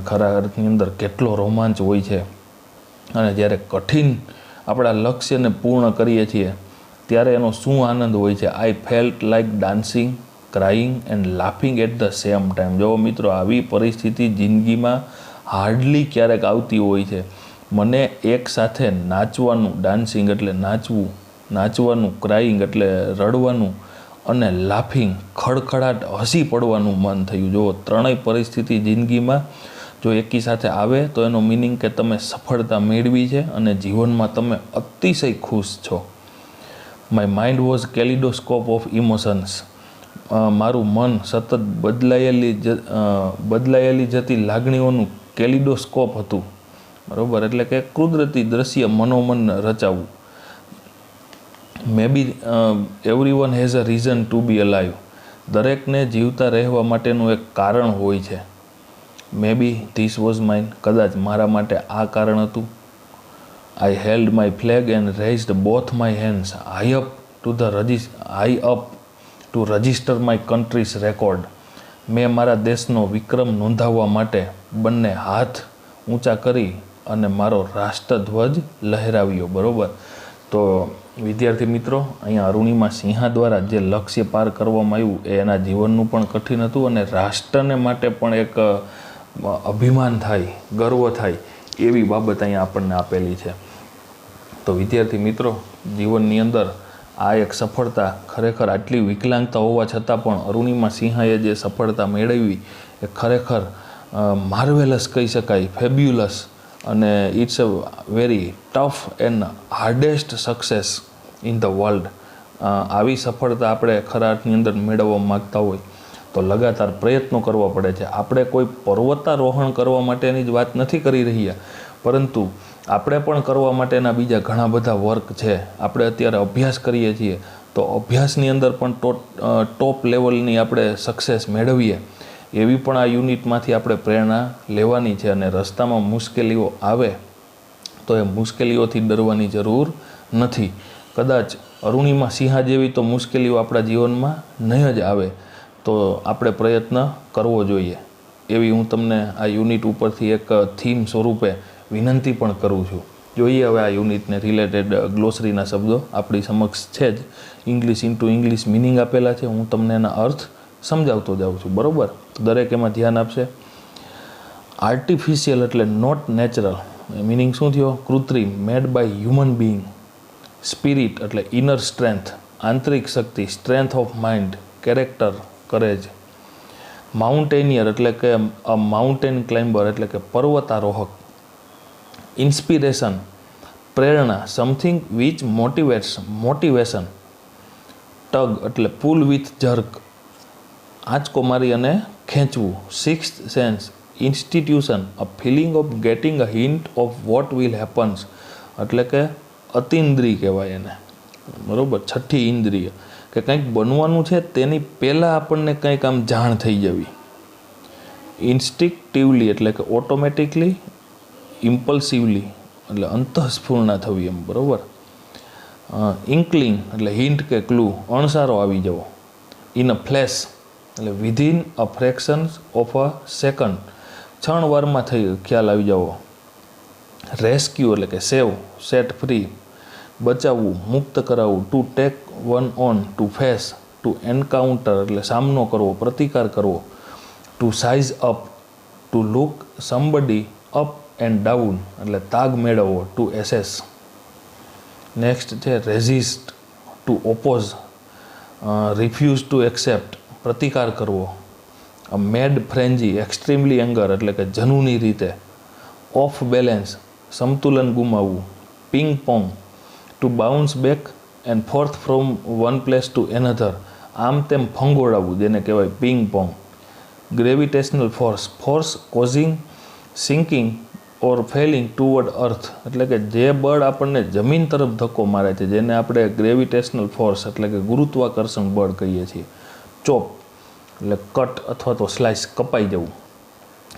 ખરા અર્થની અંદર કેટલો રોમાંચ હોય છે. અને જ્યારે કઠિન આપણા લક્ષ્યને પૂર્ણ કરીએ છીએ ત્યારે એનો શું આનંદ હોય છે. I felt like dancing, crying and laughing at the same time. જો મિત્રો, આવી પરિસ્થિતિ જિંદગીમાં હાર્ડલી ક્યારેક આવતી હોય છે. મને એક સાથે નાચવાનું, ડાન્સિંગ એટલે નાચવાનું, ક્રાઇંગ એટલે રડવાનું, અને લાફિંગ ખડખડાટ હસી પડવાનું મન થયું. જો ત્રણેય પરિસ્થિતિ જિંદગીમાં જો એકી સાથે આવે તો એનો મિનિંગ કે તમે સફળતા મેળવી છે અને જીવનમાં તમે અતિશય ખુશ છો. My mind was kaleidoscope of emotions. મારું મન સતત બદલાયેલી જતી લાગણીઓનું કેલિડોસ્કોપ હતું. બરાબર. એટલે કે કુદરતી દ્રશ્ય મનોમન રચાવવું. Maybe everyone has a reason to be alive. દરેકને જીવતા રહેવા માટેનું એક કારણ હોય છે. Maybe this was mine. કદાચ મારા માટે આ કારણ હતું. I held my flag and raised both my hands high up to register my country's record. મેં મારા દેશનો વિક્રમ નોંધાવવા માટે બંને હાથ ઊંચા કરી અને મારો રાષ્ટ્રધ્વજ લહેરાવ્યો. બરાબર. તો વિદ્યાર્થી મિત્રો, અહીંયા અરુણિમા સિંહા દ્વારા જે લક્ષ્ય પાર કરવામાં આવ્યું એ એના જીવનનું પણ કઠિન હતું અને રાષ્ટ્રને માટે પણ એક અભિમાન થાય, ગર્વ થાય એવી બાબત અહીંયા આપણને આપેલી છે. તો વિદ્યાર્થી મિત્રો, જીવનની અંદર આ એક સફળતા, ખરેખર આટલી વિકલાંગતા હોવા છતાં પણ અરુણિમા સિંહાએ જે સફળતા મેળવી એ ખરેખર માર્વેલસ કહી શકાય, ફેબ્યુલસ, અને it's a very tough and hardest success in the world. આવી સફળતા આપણે ખરા અર્થની અંદર મેળવવા માગતા હોય તો લગાતાર પ્રયત્નો કરવા પડે છે. આપણે કોઈ પર્વતારોહણ કરવા માટેની જ વાત નથી કરી રહ્યા, પરંતુ આપણે પણ કરવા માટેના બીજા ઘણા બધા વર્ક છે. આપણે અત્યારે અભ્યાસ કરીએ છીએ તો અભ્યાસની અંદર પણ ટોપ લેવલની આપણે સક્સેસ મેળવીએ એવી પણ આ યુનિટમાંથી આપણે પ્રેરણા લેવાની છે. અને રસ્તામાં મુશ્કેલીઓ આવે તો એ મુશ્કેલીઓથી ડરવાની જરૂર નથી. કદાચ અરુણિમા સિંહા જેવી તો મુશ્કેલીઓ આપણા જીવનમાં નહીં જ આવે, તો આપણે પ્રયત્ન કરવો જોઈએ એવી હું તમને આ યુનિટ ઉપરથી એક થીમ સ્વરૂપે વિનંતી પણ કરું છું. જોઈએ હવે આ યુનિટને રિલેટેડ ગ્લોસરીના શબ્દો આપણી સમક્ષ છે જ. ઇંગ્લિશ ઇન્ટુ ઇંગ્લિશ મિનિંગ આપેલા છે, હું તમને એના અર્થ સમજાવતો જાઉં છું, બરાબર? દરેક એમાં ધ્યાન આપશે. આર્ટિફિશિયલ એટલે નોટ નેચરલ, મિનિંગ શું થયો? કૃત્રિમ, made by human being. Spirit એટલે ઇનર સ્ટ્રેન્થ, આંતરિક શક્તિ, strength of mind, character, courage. Mountaineer એટલે કે અ માઉન્ટેન ક્લાઇમ્બર એટલે કે પર્વતારોહક. ઇન્સ્પિરેશન પ્રેરણા, something which motivates, motivation. Tug એટલે પુલ વિથ જર્ક, આંચકો મારી અને ખેંચવું. Sixth sense institution, a feeling of getting a hint of what will happens એટલે કે અતિન્દ્રિય કહેવાય એને, બરાબર? છઠ્ઠી ઇન્દ્રિય કે કંઈક બનવાનું છે તેની પહેલાં આપણને કંઈક આમ જાણ થઈ જવી. ઇન્સ્ટિક્ટિવલી એટલે કે ઓટોમેટિકલી, ઇમ્પલ્સિવલી એટલે અંતઃસ્ફૂર્ણા થવી એમ, બરાબર? ઇન્કલિંગ એટલે હિન્ટ કે ક્લુ, અણસારો આવી જવો. ઇન અ ફ્લેશ એટલે within a fractions of a second, ક્ષણવારમાં થઈ ખ્યાલ આવી જવો. રેસ્ક્યુ એટલે કે સેવ, સેટ ફ્રી, બચાવવું, મુક્ત કરાવવું. To take one on, to face, to encounter એટલે સામનો કરવો, પ્રતિકાર કરવો. To size up, to look somebody up and down એટલે તાગ મેળવવો. To assess. નેક્સ્ટ છે resist, to oppose, refuse to accept પ્રતિકાર કરવો. અ મેડ ફ્રેન્જી, એક્સ્ટ્રીમલી એંગર એટલે કે જનૂની રીતે. ઓફ બેલેન્સ, સમતુલન ગુમાવવું. Ping pong, to bounce back and forth from one place to another, આમ તેમ ફંગોળાવવું જેને કહેવાય ping pong. Gravitational force, force causing sinking or falling toward earth એટલે કે જે બળ આપણને જમીન તરફ ધક્કો મારે છે જેને આપણે ગ્રેવિટેશનલ ફોર્સ એટલે કે ગુરુત્વાકર્ષણ બળ કહીએ છીએ. ચોપ એટલે કટ અથવા તો સ્લાઇસ, કપાઈ જવું.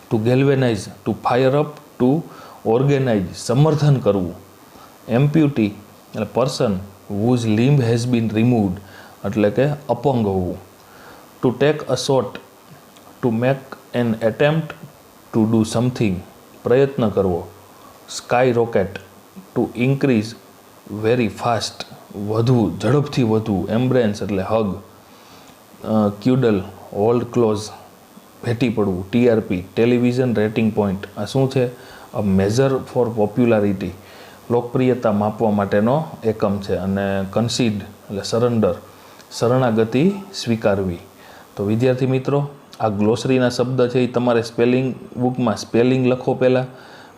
To galvanise, to fire up, to organise સમર્થન કરવું. એમ્પ્યુટી એટલે person whose limb has been removed એટલે કે અપંગ હોવું. To take a shot, to make an attempt to do something પ્રયત્ન કરવો. Sky rocket, to increase very fast વધવું, ઝડપથી વધવું. એમ્બ્રેન્સ એટલે હગ. ક્યુડલ હોલ્ડ ક્લોઝ ભેટી પડવું. ટીઆરપી ટેલિવિઝન રેટિંગ પોઈન્ટ, આ શું છે? અ મેઝર ફોર પોપ્યુલારિટી લોકપ્રિયતા માપવા માટેનો એકમ છે. અને કન્સીડ એટલે સરેન્ડર, શરણાગતિ સ્વીકારવી. તો વિદ્યાર્થી મિત્રો, આ ગ્લોસરીના શબ્દ છે એ તમારે સ્પેલિંગ બુકમાં સ્પેલિંગ લખો પહેલાં.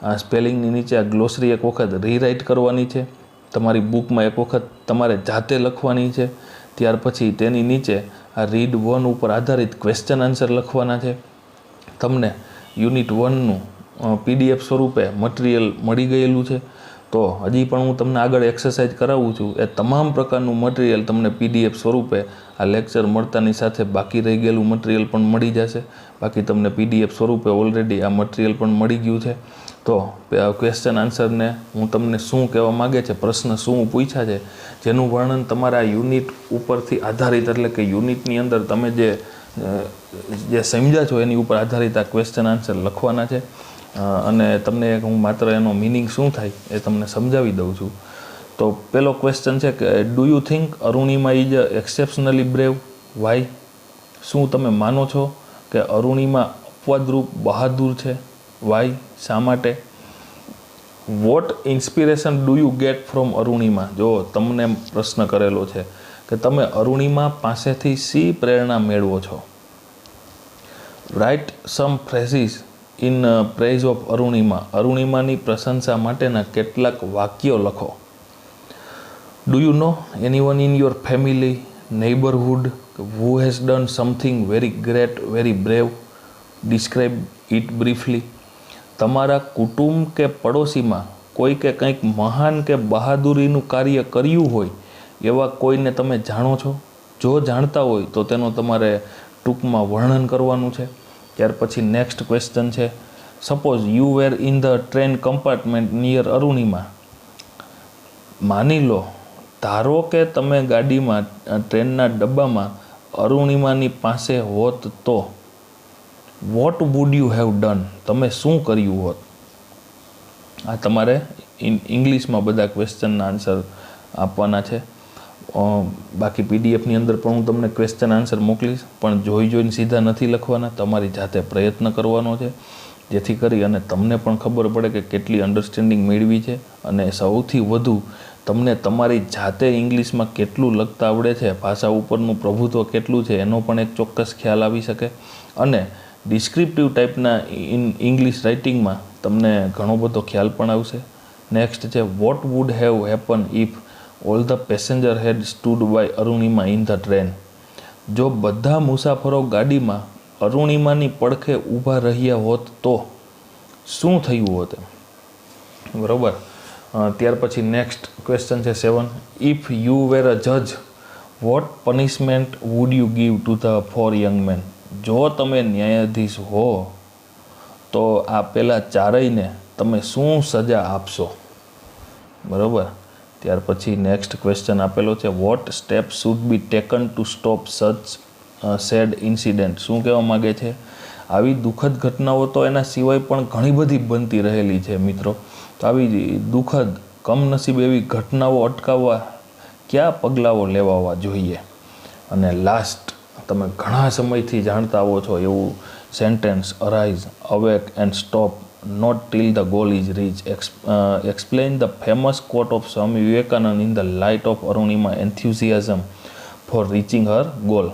આ સ્પેલિંગની નીચે આ ગ્લોસરી એક વખત રીરાઇટ કરવાની છે, તમારી બુકમાં એક વખત તમારે જાતે લખવાની છે. ત્યાર પછી તેની નીચે આ રીડ 1 ઉપર આધારિત ક્વેશ્ચન આન્સર લખવાના છે. તમને યુનિટ 1નું PDF સ્વરૂપે મટીરિયલ મળી ગયેલું છે. તો હજી પણ હું તમને આગળ એક્સરસાઇઝ કરાવું છું. એ તમામ પ્રકારનું મટીરિયલ તમને PDF સ્વરૂપે આ લેક્ચર મળતાની સાથે બાકી રહી ગયેલું મટીરિયલ પણ મળી જશે. બાકી તમને PDF સ્વરૂપે ઓલરેડી આ મટીરિયલ પણ મળી ગયું છે. તો ક્વેશ્ચન આન્સરને હું તમને શું કહેવા માગે છે, પ્રશ્ન શું પૂછ્યા છે, જેનું વર્ણન તમારા આ યુનિટ ઉપરથી આધારિત એટલે કે યુનિટની અંદર તમે જે સમજ્યા છો એની ઉપર આધારિત આ ક્વેશ્ચન આન્સર લખવાના છે. અને તમને હું માત્ર એનો મિનિંગ શું થાય એ તમને સમજાવી દઉં છું. તો પહેલો ક્વેશ્ચન છે કે do you think Arunima is exceptionally brave? Why? શું તમે માનો છો કે અરુણિમા અપવાદરૂપ બહાદુર છે? વાય? શા માટે? What inspiration do you get from Arunima? જો તમને પ્રશ્ન કરેલો છે કે તમે અરુણિમા પાસેથી શી પ્રેરણા મેળવો છો. Write some phrases in praise of Arunima. અરુણિમાની પ્રશંસા માટેના કેટલાક વાક્યો લખો. Do you know anyone in your family, neighbourhood who has done something very great, very brave? Describe it briefly. તમારા કુટુંબ કે પડોશીમાં કોઈ કે કંઈક મહાન કે બહાદુરીનું કાર્ય કર્યું હોય એવા કોઈને તમે જાણો છો? જો જાણતા હોય તો તેનો તમારે ટૂંકમાં વર્ણન કરવાનું છે. ત્યાર પછી નેક્સ્ટ ક્વેશ્ચન છે, suppose you were in the train compartment near Arunima. માની લો ધારો કે તમે ગાડીમાં ટ્રેનના ડબ્બામાં અરુણિમાની પાસે હોત તો what would you have done, તમે શું કર્યું હોત? આ તમારે ઇંગ્લિશમાં બધા ક્વેશ્ચનના આન્સર આપવાના છે. બાકી પીડીએફની અંદર પણ હું તમને ક્વેશ્ચન આન્સર મોકલીશ, પણ જોઈને સીધા નથી લખવાના, તમારી જાતે પ્રયત્ન કરવાનો છે, જેથી કરી અને તમને પણ ખબર પડે કે કેટલી અન્ડરસ્ટેન્ડિંગ મેળવી છે અને સૌથી વધુ તમને તમારી જાતે ઇંગ્લિશમાં કેટલું લખતા આવડે છે, ભાષા ઉપરનું પ્રભુત્વ કેટલું છે એનો પણ એક ચોક્કસ ખ્યાલ આવી શકે. અને ડિસ્ક્રિપ્ટિવ ટાઈપના ઇંગ્લિશ રાઇટિંગમાં તમને ઘણો બધો ખ્યાલ પણ આવશે. નેક્સ્ટ છે what would have happen if all the passenger had stood by Arunima in the train. જો બધા મુસાફરો ગાડીમાં અરુણિમાની પડખે ઊભા રહ્યા હોત તો શું થયું હોત? બરાબર. ત્યાર પછી નેક્સ્ટ ક્વેશ્ચન છે 7. ઇફ યુ વેર અ જજ what punishment would you give to the 4 young men. જો તમે ન્યાયાધીશ હો તો આ પેલા ચારેયને તમે શું સજા આપશો? બરાબર. ત્યાર પછી નેક્સ્ટ ક્વેશ્ચન આપેલો છે what step should be taken to stop such sad incident. શું કહેવા માગે છે? આવી દુઃખદ ઘટનાઓ તો એના સિવાય પણ ઘણી બધી બનતી રહેલી છે મિત્રો. તો આવી દુઃખદ કમનસીબ એવી ઘટનાઓ અટકાવવા કયા પગલાઓ લેવાવા જોઈએ? અને લાસ્ટ તમે ઘણા સમયથી જાણતા આવો છો એવું sentence arise, awake and stop not till the goal is reached. Explain the famous quote of Swami Vivekananda in the light of Arunima enthusiasm for reaching her goal.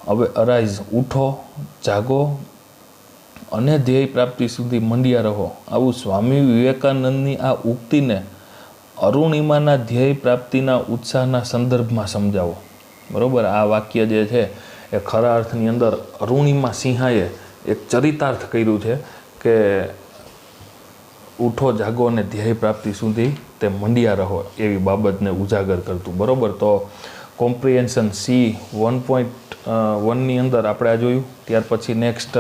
હવે અરાઇઝ, ઉઠો, જાગો અને ધ્યેય પ્રાપ્તિ સુધી મંડ્યા રહો. આવું સ્વામી વિવેકાનંદની આ ઉક્તિને અરુણિમાના ધ્યેય પ્રાપ્તિના ઉત્સાહના સંદર્ભમાં સમજાવો. બરાબર. આ વાક્ય જે છે એ ખરા અર્થની અંદર અરુણિમા સિંહાએ એક ચરિતાર્થ કર્યું છે કે ઉઠો, જાગો અને ધ્યેય પ્રાપ્તિ સુધી તે મંડ્યા રહો એવી બાબતને ઉજાગર કરતું. બરાબર. તો કોમ્પ્રિહેન્શન C1.1ની અંદર આપણે આ જોયું. ત્યાર પછી નેક્સ્ટ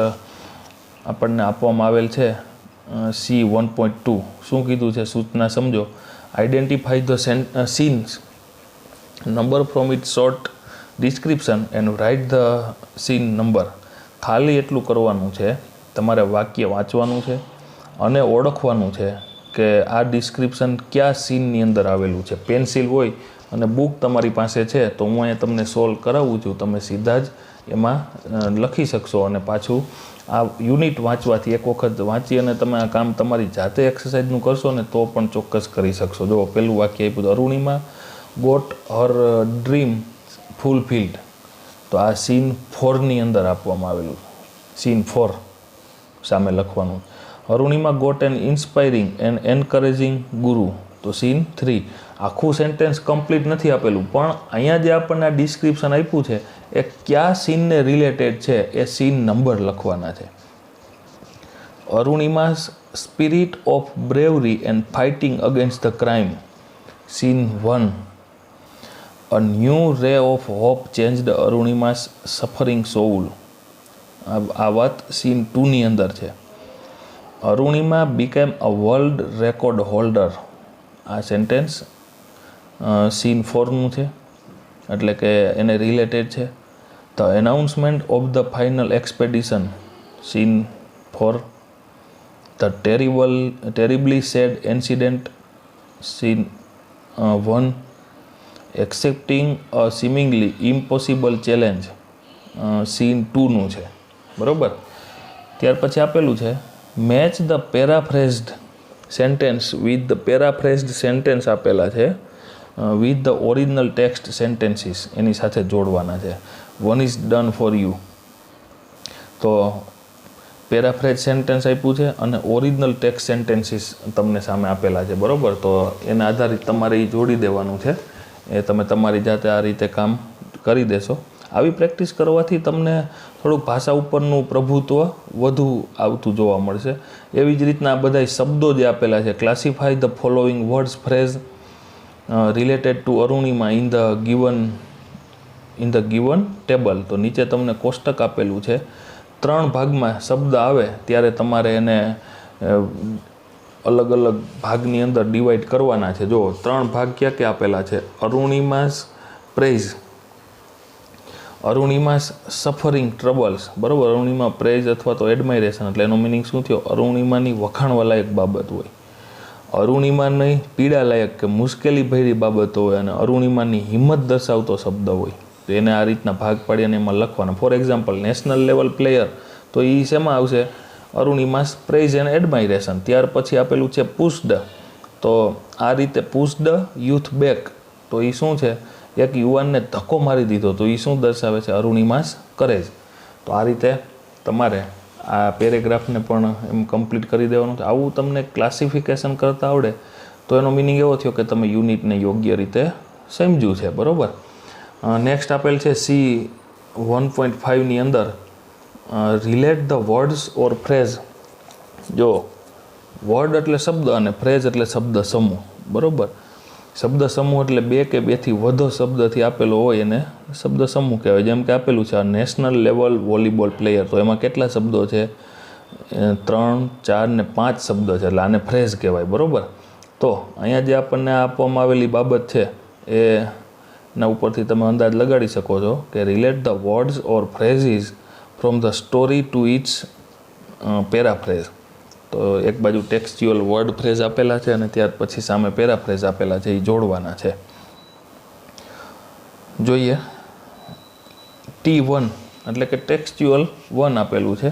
આપણને આપવામાં આવેલ છે C1.2. શું કીધું છે? સૂચના સમજો. Identify the scenes, number from it short description and write the scene number. ખાલી એટલું કરવાનું છે, તમારે વાક્ય વાંચવાનું છે અને ઓળખવાનું છે કે આ ડિસ્ક્રિપ્શન કયા સીનની અંદર આવેલું છે. પેન્સિલ હોય અને બુક તમારી પાસે છે તો હું અહીંયા તમને સોલ્વ કરાવું છું, તમે સીધા જ એમાં લખી શકશો. અને પાછું આ યુનિટ વાંચવાથી, એક વખત વાંચી અને તમે આ કામ તમારી જાતે એક્સરસાઇઝનું કરશો ને તો પણ ચોક્કસ કરી શકશો. જો પહેલું વાક્ય આપ્યું અરુણિમા ગોટ હર ડ્રીમ ફૂલફિલ્ડ, તો આ સીન 4ની અંદર આપવામાં આવેલું. સીન 4 સામે લખવાનું. Arunima got an inspiring and encouraging guru, તો સીન 3. આખું સેન્ટેન્સ કમ્પ્લીટ નથી આપેલું, પણ અહીંયા જે આપણને આ ડિસ્ક્રિપ્શન આપ્યું છે એ કયા સીનને રિલેટેડ છે એ સીન નંબર લખવાના છે. Arunima's spirit of bravery and fighting against the crime, scene 1. A new ray of hope changed Arunima's suffering soul, આ વાત સીન 2ની અંદર છે. Arunima became a world record holder, આ સેન્ટેન્સ સીન 4નું છે, એટલે કે એને રિલેટેડ છે. The announcement of the final expedition, scene 4. The terribly sad incident, scene 1. Accepting a seemingly impossible challenge, scene 2નું છે. બરાબર. ત્યાર પછી આપેલું છે match the paraphrased sentence with the paraphrased sentence આપેલા છે with the original text sentences, એની સાથે જોડવાના છે. One is done for you, તો પેરાફ્રેઝ સેન્ટેન્સ આપ્યું છે અને ઓરિજિનલ ટેક્સ્ટ સેન્ટેન્સીસ તમને સામે આપેલા છે. બરાબર. તો એના આધારિત તમારે એ જોડી દેવાનું છે. એ તમે તમારી જાતે આ રીતે કામ કરી દેશો. આવી પ્રેક્ટિસ કરવાથી તમને થોડુંક ભાષા ઉપરનું પ્રભુત્વ વધુ આવતું જોવા મળશે. એવી જ રીતના આ બધા શબ્દો જે આપેલા છે, classify the following words phrase related to Arunima in the given table. તો નીચે તમને કોષ્ટક આપેલું છે. 3 ભાગમાં શબ્દ આવે ત્યારે તમારે એને अलग अलग भागनी अंदर डिवाइड करवाना है। जो 3 भाग क्या क्या आपेला है, अरुणिमास प्रेज, अरुणिमास सफरिंग ट्रबल्स, बराबर। अरुणिमा प्रेज अथवा तो एडमायरेशन એટલે એનો મીનિંગ શું થયો, અરુણિમાની વખાણવાલાયક બાબત હોય, અરુણિમાની પીડાલાયક કે મુશ્કેલી ભરી બાબતો હોય, અને અરુણિમાની હિંમત દર્શાવતો શબ્દ હોય, તો એને આ રીતના ભાગ પાડી અને એમાં લખવાના। For example national level player, તો એ શેમાં આવશે, અરુણિમાસ પ્રેઝ એન્ડ એડમાયરેશન। ત્યાર પછી આપેલું છે પુશ્ડ, તો આ રીતે પુશ્ડ યુથ બેક, તો એ શું છે, એક યુવાનને ધક્કો મારી દીધો, તો એ શું દર્શાવે છે, અરુણિમાસ કરેજ। તો આ રીતે તમારે આ પેરેગ્રાફને પણ એમ કમ્પ્લીટ કરી દેવાનું છે। આવું તમને ક્લાસિફિકેશન કરતા આવડે તો એનો મિનિંગ એવો થયો કે તમે યુનિટને યોગ્ય રીતે સમજ્યું છે, બરાબર। નેક્સ્ટ આપેલ છે C1.5ની અંદર relate the words or phrase. જો વર્ડ એટલે શબ્દ અને ફ્રેઝ એટલે શબ્દ સમૂહ, બરાબર। શબ્દ સમૂહ એટલે 2 કે 2થી વધુ શબ્દથી આપેલો હોય એને શબ્દ સમૂહ કહેવાય। જેમ કે આપેલું છે નેશનલ લેવલ વોલીબોલ પ્લેયર, તો એમાં કેટલા શબ્દો છે, 3, 4 ને 5 શબ્દો છે, એટલે આને ફ્રેઝ કહેવાય, બરાબર। તો અહીંયા જે આપણને આપવામાં આવેલી બાબત છે એના ઉપરથી તમે અંદાજ લગાડી શકો છો કે relate the words or phrases from the story to its paraphrase. તો એક બાજુ ટેક્સ્ચ્યુઅલ વર્ડ ફ્રેઝ આપેલા છે અને ત્યાર પછી સામે પેરાફ્રેઝ આપેલા છે, એ જોડવાના છે। જોઈએ T1 એટલે કે ટેક્સ્ચ્યુઅલ 1 આપેલું છે,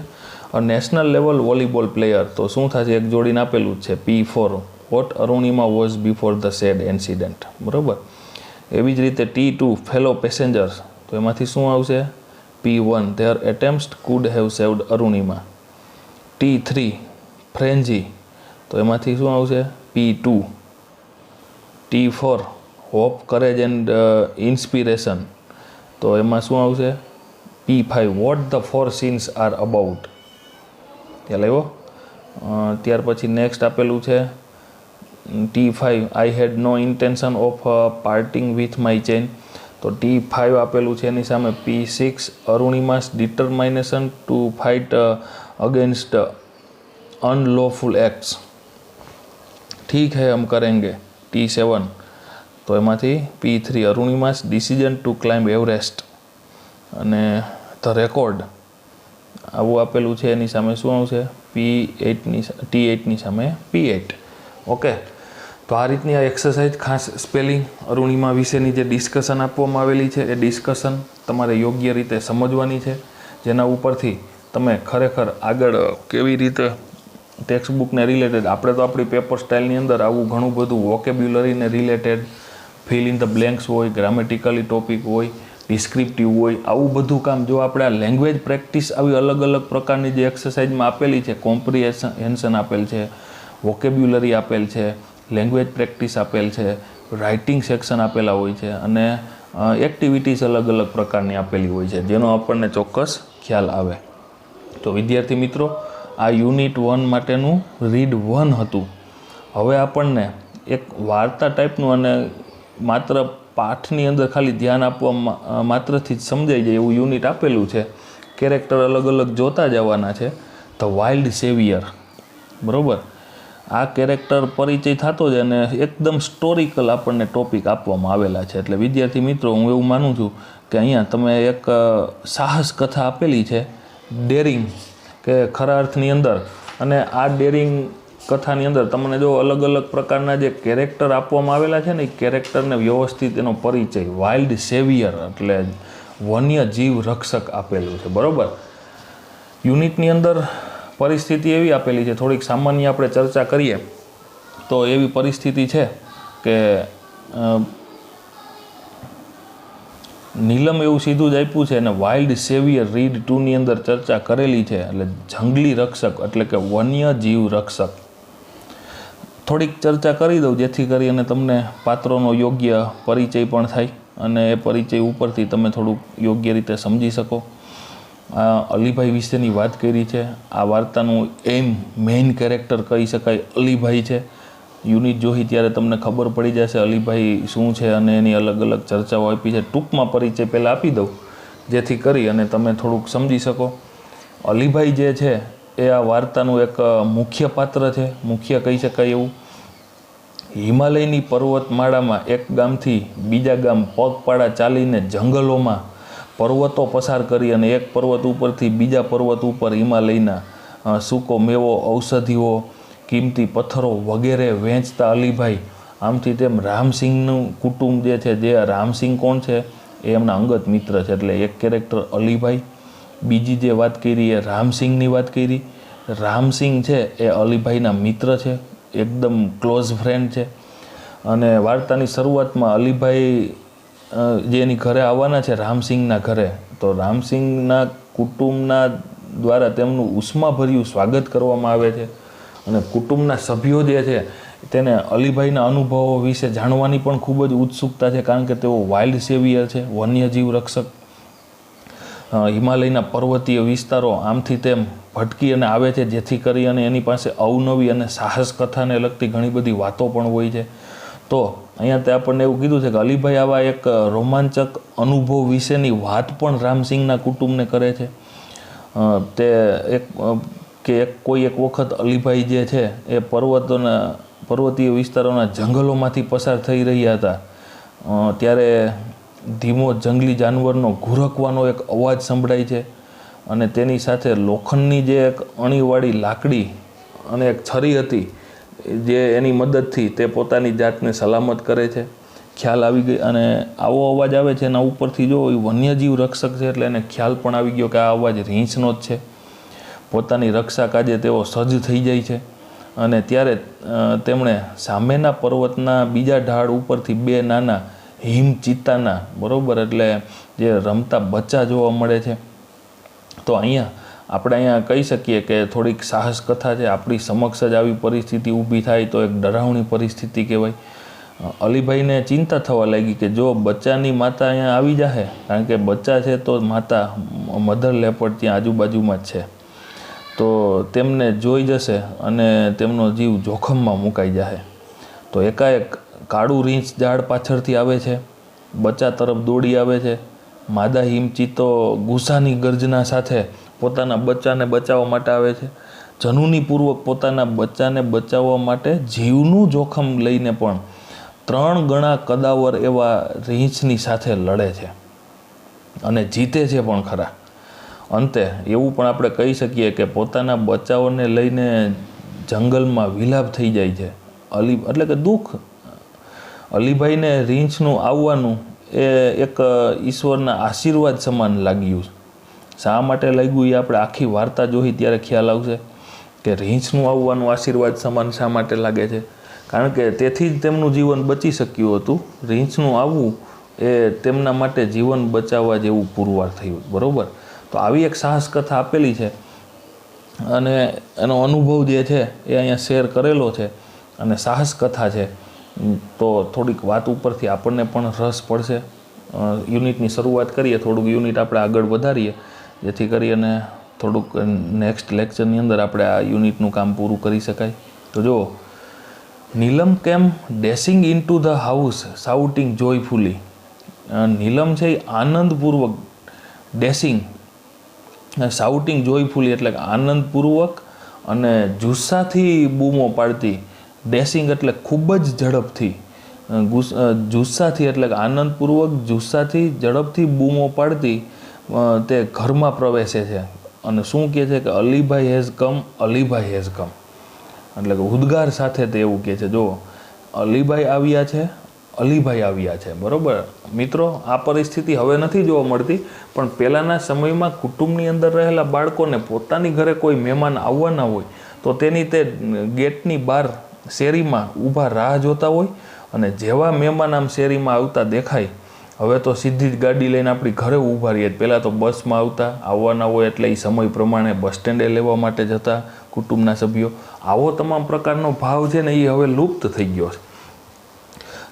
નેશનલ લેવલ વોલીબોલ પ્લેયર, તો શું થશે, એક જોડીને આપેલું જ છે P4, what Arunima was before the sad incident, બરાબર। એવી જ રીતે T2 ફેલો પેસેન્જર્સ, તો એમાંથી શું આવશે, P1 there attempts could have saved Arunima. T3 frenzy, તો એમાંથી શું આવશે, P2। T4 hope courage and inspiration, તો એમાં શું આવશે, P5 what the 4 scenes are about, ખ્યાલ આવ્યો। ત્યાર પછી નેક્સ્ટ આપેલું છે T5 I had no intention of parting with my chain, તો T5 આપેલું છે, એની સામે P6 Arunima's determination to fight against unlawful acts, ठीक है हम करेंगे। T7 तो एमांथी P3 Arunima's decision to climb Everest, अने ध रेकॉर्ड आवुं आपेलुं छे, एनी सामे शुं आवशे, T8 नी सामे P8। ओके, तो आ रीतनी आ एक्सरसाइज खास स्पेलिंग अरुणिमा विशेनी जे डिस्कशन आपवामां आवेली छे, ए डिस्कशन तमारे योग्य रीते समजवानी छे, जेना उपरथी तमे खरेखर आगळ केवी रीते टेक्स्ट ने रिलेटेड, આપણે તો આપણી પેપર સ્ટાઇલની અંદર આવું ઘણું બધું વોકેબ્યુલરીને related, fill in the blanks હોય, ગ્રામેટિકલી ટોપિક હોય, ડિસ્ક્રિપ્ટિવ હોય, આવું બધું કામ જો આપણે આ લેંગ્વેજ પ્રેક્ટિસ આવી અલગ અલગ પ્રકારની જે એક્સરસાઇઝમાં આપેલી છે, કોમ્પ્રિહેન્શન આપેલ છે, વોકેબ્યુલરી આપેલ છે, લેંગ્વેજ પ્રેક્ટિસ આપેલ છે, રાઇટિંગ સેક્શન આપેલા હોય છે, અને એક્ટિવિટીઝ અલગ અલગ પ્રકારની આપેલી હોય છે, જેનો આપણને ચોક્કસ ખ્યાલ આવે। તો વિદ્યાર્થી મિત્રો, આ યુનિટ 1 માટેનું રીડ 1 હતું। હવે આપણને એક વાર્તા ટાઈપનું અને માત્ર પાઠની અંદર ખાલી ધ્યાન આપવા માત્રથી જ સમજાઈ જાય એવું યુનિટ આપેલું છે। કેરેક્ટર અલગ અલગ જોતા જવાના છે। ધ વાઇલ્ડ સેવિયર, બરાબર। આ કેરેક્ટર પરિચય થતો જ અને એકદમ સ્ટોરિકલ આપણને ટોપિક આપવામાં આવેલા છે। એટલે વિદ્યાર્થી મિત્રો, હું એવું માનું છું કે અહીંયા તમે એક સાહસ કથા આપેલી છે, ડેરિંગ કે ખરા અર્થની અંદર, અને આ ડેરિંગ કથાની અંદર તમને જો અલગ અલગ પ્રકારના જે કેરેક્ટર આપવામાં આવેલા છે ને, એ કેરેક્ટરને વ્યવસ્થિત એનો પરિચય વાઇલ્ડ સેવિયર એટલે વન્ય જીવ રક્ષક આપેલું છે, બરાબર। યુનિટની અંદર પરિસ્થિતિ એવી આપેલી છે, થોડીક સામાન્ય આપણે ચર્ચા કરીએ તો એવી પરિસ્થિતિ છે કે નીલમ એવું સીધું જ આપ્યું છે અને વાઇલ્ડ સેવિયર રીડ 2ની અંદર ચર્ચા કરેલી છે, એટલે જંગલી રક્ષક એટલે કે વન્ય જીવ રક્ષક। થોડીક ચર્ચા કરી દઉં જેથી કરી અને તમને પાત્રોનો યોગ્ય પરિચય પણ થાય અને એ પરિચય ઉપરથી તમે થોડુંક યોગ્ય રીતે સમજી શકો। અલીભાઈ વિશેની વાત કરી છે। આ વાર્તાનું મેઇન કેરેક્ટર કહી શકાય અલીભાઈ છે। યુનિટ જોઈ ત્યારે તમને ખબર પડી જશે અલીભાઈ શું છે અને એની અલગ અલગ ચર્ચાઓ આપી છે। ટૂંકમાં પરિચય પહેલાં આપી દઉં જેથી કરી અને તમે થોડુંક સમજી શકો। અલીભાઈ જે છે એ આ વાર્તાનું એક મુખ્ય પાત્ર છે, મુખ્ય કહી શકાય એવું. હિમાલયની પર્વતમાળામાં એક ગામથી બીજા ગામ પગપાળા ચાલીને જંગલોમાં પર્વતો પસાર કરી અને એક પર્વત ઉપરથી બીજા પર્વત ઉપર હિમાલયના સૂકો મેવો, ઔષધિઓ, કિંમતી પથ્થરો વગેરે વેચતા અલીભાઈ આમથી તેમ રામસિંહનું કુટુંબ જે છે, જે રામસિંહ કોણ છે એ એમના અંગત મિત્ર છે. એટલે એક કેરેક્ટર અલીભાઈ, બીજી જે વાત કરી એ રામસિંહની વાત કરી. રામસિંહ છે એ અલીભાઈના મિત્ર છે, એકદમ ક્લોઝ ફ્રેન્ડ છે. અને વાર્તાની શરૂઆતમાં અલીભાઈ જે એની ઘરે આવવાના છે, રામસિંહના ઘરે, તો રામસિંહના કુટુંબના દ્વારા તેમનું ઉષ્માભર્યું સ્વાગત કરવામાં આવે છે. અને કુટુંબના સભ્યો જે છે તેને અલીભાઈના અનુભવો વિશે જાણવાની પણ ખૂબ જ ઉત્સુકતા છે, કારણ કે તેઓ વાઇલ્ડ સેવિયર છે, વન્યજીવ રક્ષક. હિમાલયના પર્વતીય વિસ્તારો આમથી તેમ ભટકી અને આવે છે, જેથી કરી અને એની પાસે અવનવી અને સાહસ કથાને લગતી ઘણી બધી વાતો પણ હોય છે. તો અહીંયા તે આપણને એવું કીધું છે કે અલીભાઈ આવા એક રોમાંચક અનુભવ વિશેની વાત પણ રામસિંહના કુટુંબને કરે છે. તે કોઈ એક વખત અલીભાઈ જે છે એ પર્વતીય વિસ્તારોના જંગલોમાંથી પસાર થઈ રહ્યા હતા, ત્યારે ધીમો જંગલી જાનવરનો ઘુરકવાનો એક અવાજ સંભળાય છે. અને તેની સાથે લોખંડની જે એક અણીવાળી લાકડી અને એક છરી હતી, જે એની મદદથી તે પોતાની જાતને સલામત કરે છે. ખ્યાલ આવી ગઈ, અને આવો અવાજ આવે છે એના ઉપરથી જો એ વન્યજીવ રક્ષક છે એટલે એને ખ્યાલ પણ આવી ગયો કે આ અવાજ રીંછનો જ છે. પોતાની રક્ષા કાજે તેઓ સજ્જ થઈ જાય છે. અને ત્યારે તેમણે સામેના પર્વતના બીજા ઢાળ ઉપરથી બે નાના હિમચિત્તાના, બરાબર, એટલે જે રમતા બચ્ચા જોવા મળે છે. તો આપણે કહી શકીએ કે થોડીક સાહસ કથા છે. આપણી સમક્ષ જ આવી પરિસ્થિતિ ઊભી થાય તો એક ડરાવણી પરિસ્થિતિ કહેવાય. અલીભાઈને ચિંતા થવા લાગી કે જો બચ્ચાની માતા અહીંયા આવી જાય, કારણ કે બચ્ચા છે તો માતા મધર લેપર્ડ ત્યાં આજુબાજુમાં જ છે, તો તેમને જોઈ જશે અને તેમનો જીવ જોખમમાં મુકાઈ જશે. તો એકાએક કાળું રીંછ ઝાડ પાછળથી આવે છે, બચ્ચા તરફ દોડી આવે છે. માદા હિમચિત્તો ગુસ્સાની ગર્જના સાથે પોતાના બચ્ચાને બચાવવા માટે આવે છે. જનૂનીપૂર્વક પોતાના બચ્ચાને બચાવવા માટે જીવનું જોખમ લઈને પણ 3 ગણા કદાવર એવા રીંછની સાથે લડે છે અને જીતે છે પણ ખરા. અંતે એવું પણ આપણે કહી શકીએ કે પોતાના બચ્ચાઓને લઈને જંગલમાં વિલાપ થઈ જાય છે. એટલે કે દુઃખ. અલીભાઈને રીંછનું આવવાનું એ એક ઈશ્વરના આશીર્વાદ સમાન લાગ્યું. શા માટે લાગ્યું એ આપણે આખી વાર્તા જોઈ ત્યારે ખ્યાલ આવશે કે રીંછનું આવવાનું આશીર્વાદ સમાન શા માટે લાગે છે. કારણ કે તેથી જ તેમનું જીવન બચી શક્યું હતું. રીંછનું આવવું એ તેમના માટે જીવન બચાવવા જેવું પુરવાર થયું, બરાબર. તો આવી એક સાહસ કથા આપેલી છે અને એનો અનુભવ જે છે એ અહીંયા શેર કરેલો છે. અને સાહસ કથા છે તો થોડીક વાત ઉપરથી આપણને પણ રસ પડશે. યુનિટની શરૂઆત કરીએ, થોડુંક યુનિટ આપણે આગળ વધારીએ, જેથી કરી અને થોડુંક નેક્સ્ટ લેક્ચરની અંદર આપણે આ યુનિટનું કામ પૂરું કરી શકાય. તો જો Neelam came dashing in to the house shouting joyfully. Neelam છે એ આનંદપૂર્વક, ડેશિંગ શાઉટિંગ જોયફુલી એટલે આનંદપૂર્વક અને જુસ્સાથી બૂમો પાડતી. ડેશિંગ એટલે ખૂબ જ ઝડપથી, જુસ્સાથી એટલે આનંદપૂર્વક જુસ્સાથી ઝડપથી બૂમો પાડતી તે ઘરમાં પ્રવેશે છે. અને શું કહે છે કે Alibhai has come, Alibhai has come, એટલે કે ઉદ્ગાર સાથે તે એવું કહે છે, જો અલીભાઈ આવ્યા છે, અલીભાઈ આવ્યા છે, બરાબર. મિત્રો, આ પરિસ્થિતિ હવે નથી જોવા મળતી, પણ પહેલાંના સમયમાં કુટુંબની અંદર રહેલા બાળકોને પોતાની ઘરે કોઈ મહેમાન આવવાના હોય તો તેની તે ગેટની બહાર શેરીમાં ઊભા રાહ જોતા હોય. અને જેવા મહેમાન આમ શેરીમાં આવતા દેખાય, હવે તો સીધી જ ગાડી લઈને આપણી ઘરે ઊભા રહીએ. પહેલાં તો બસમાં આવવાના હોય એટલે એ સમય પ્રમાણે બસ સ્ટેન્ડે લેવા માટે જતા કુટુંબના સભ્યો. આવો તમામ પ્રકારનો ભાવ છે ને એ હવે લુપ્ત થઈ ગયો છે.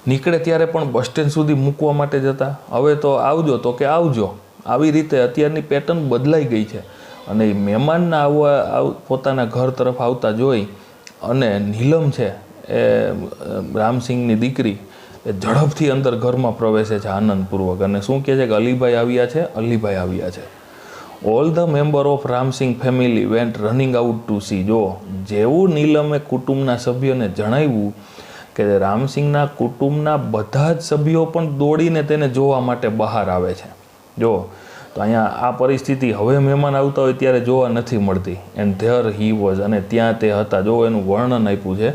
નીકળે ત્યારે પણ બસ સ્ટેન્ડ સુધી મૂકવા માટે જતા, હવે તો આવજો તો કે આવજો. આવી રીતે અત્યારની પેટર્ન બદલાઈ ગઈ છે. અને એ મહેમાનના પોતાના ઘર તરફ આવતા જોઈ અને નીલમ છે એ રામસિંહની દીકરી એ ઝડપથી અંદર ઘરમાં પ્રવેશે છે આનંદપૂર્વક. અને શું કહે છે કે અલીભાઈ આવ્યા છે, અલીભાઈ આવ્યા છે. All the member of Ramsingh family went running out to see. જો જેવું નીલમે કુટુંબના સભ્યોને જણાવ્યું કે રામસિંગના કુટુંબના બધા જ સભ્યો પણ દોડીને તેને જોવા માટે બહાર આવે છે. જો તો અહીંયા આ પરિસ્થિતિ હવે મહેમાન આવતા હોય ત્યારે જોવા નથી મળતી. એન્ડ ધેર હી વોઝ, અને ત્યાં તે હતા. જો એનું વર્ણન આપ્યું છે.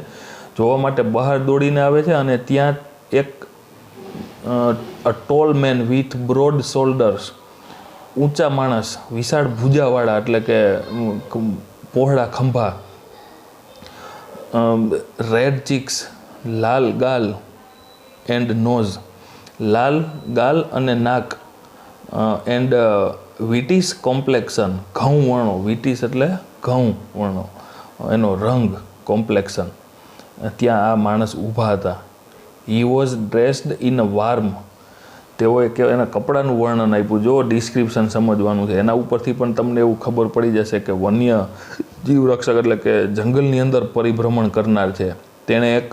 જોવા માટે બહાર દોડીને આવે છે અને ત્યાં એક a tall main with broad shoulders, ઊંચા માણસ, વિશાળ ભુજાવાળા, એટલે કે પહોળા ખંભા, રેડ ચીક્સ, લાલ ગાલ, એન્ડ નોઝ, લાલ ગાલ અને નાક, એન્ડ વિટીસ કોમ્પ્લેક્શન, ઘઉં વર્ણો, વિટીસ એટલે ઘઉં વર્ણો, એનો રંગ, કોમ્પ્લેક્શન, ત્યાં આ માણસ ઊભા હતા. He was dressed in a warm, તેઓએ કે એના કપડાનું વર્ણન આપ્યું. જો ડિસ્ક્રિપ્શન સમજવાનું છે, એના ઉપરથી પણ તમને એવું ખબર પડી જશે કે વન્ય જીવ રક્ષક એટલે કે જંગલની અંદર પરિભ્રમણ કરનાર છે. તેણે એક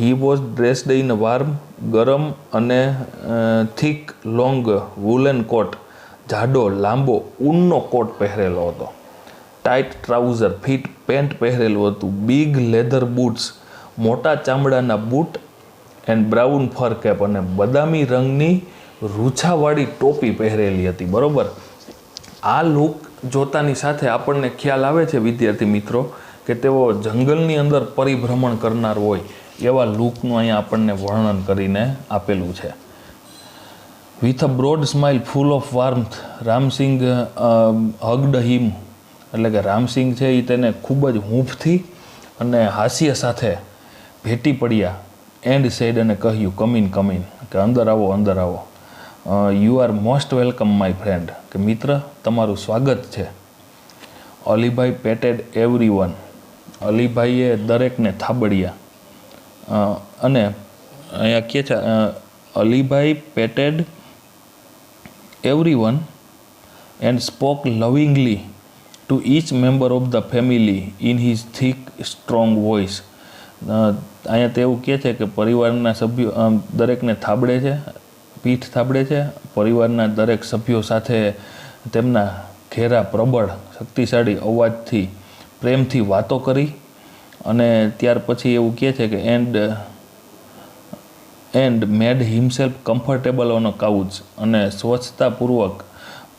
he was dressed in warm, ગરમ અને થીક લોંગ વુલન કોટ, જાડો લાંબો ઊનનો કોટ પહેરેલો હતો. ટાઇટ ટ્રાઉઝર, ફિટ પેન્ટ પહેરેલું હતું. બિગ લેધર બૂટ્સ, મોટા ચામડાના boot, and brown fur cap, અને બદામી રંગની રૂછાવાળી ટોપી પહેરેલી હતી. બરાબર, આ લુક જોતાની સાથે આપણને ખ્યાલ આવે છે વિદ્યાર્થી મિત્રો કે તેઓ જંગલની અંદર પરિભ્રમણ કરનાર હોય એવા લુકનું અહીંયા આપણને વર્ણન કરીને આપેલું છે. With a broad smile full of warmth Ramsingh hugged him, એટલે કે રામસિંગ છે એ તેને ખૂબ જ હૂંફથી અને હાસ્ય સાથે ભેટી પડ્યા. એન્ડ સેડ, અને કહ્યું, કમિન કમિન, કે અંદર આવો અંદર આવો. You are most welcome my friend, કે મિત્ર તમારું સ્વાગત છે. અલીભાઈ પેટેડ એવરી વન, અલીભાઈએ દરેકને થાબડ્યા. અને અહીંયા કહે છે Alibhai patted every one and spoke lovingly to each member of the family in his thick strong voice. અહીંયા તે એવું કહે છે કે પરિવારના સભ્યો દરેકને થાબડે છે, પીઠ થાબડે છે. પરિવારના દરેક સભ્યો સાથે તેમના ઘેરા પ્રબળ શક્તિશાળી અવાજથી પ્રેમથી વાતો કરી. અને ત્યાર પછી એવું કહે છે કે and made himself comfortable on a couch, અને સ્વચ્છતાપૂર્વક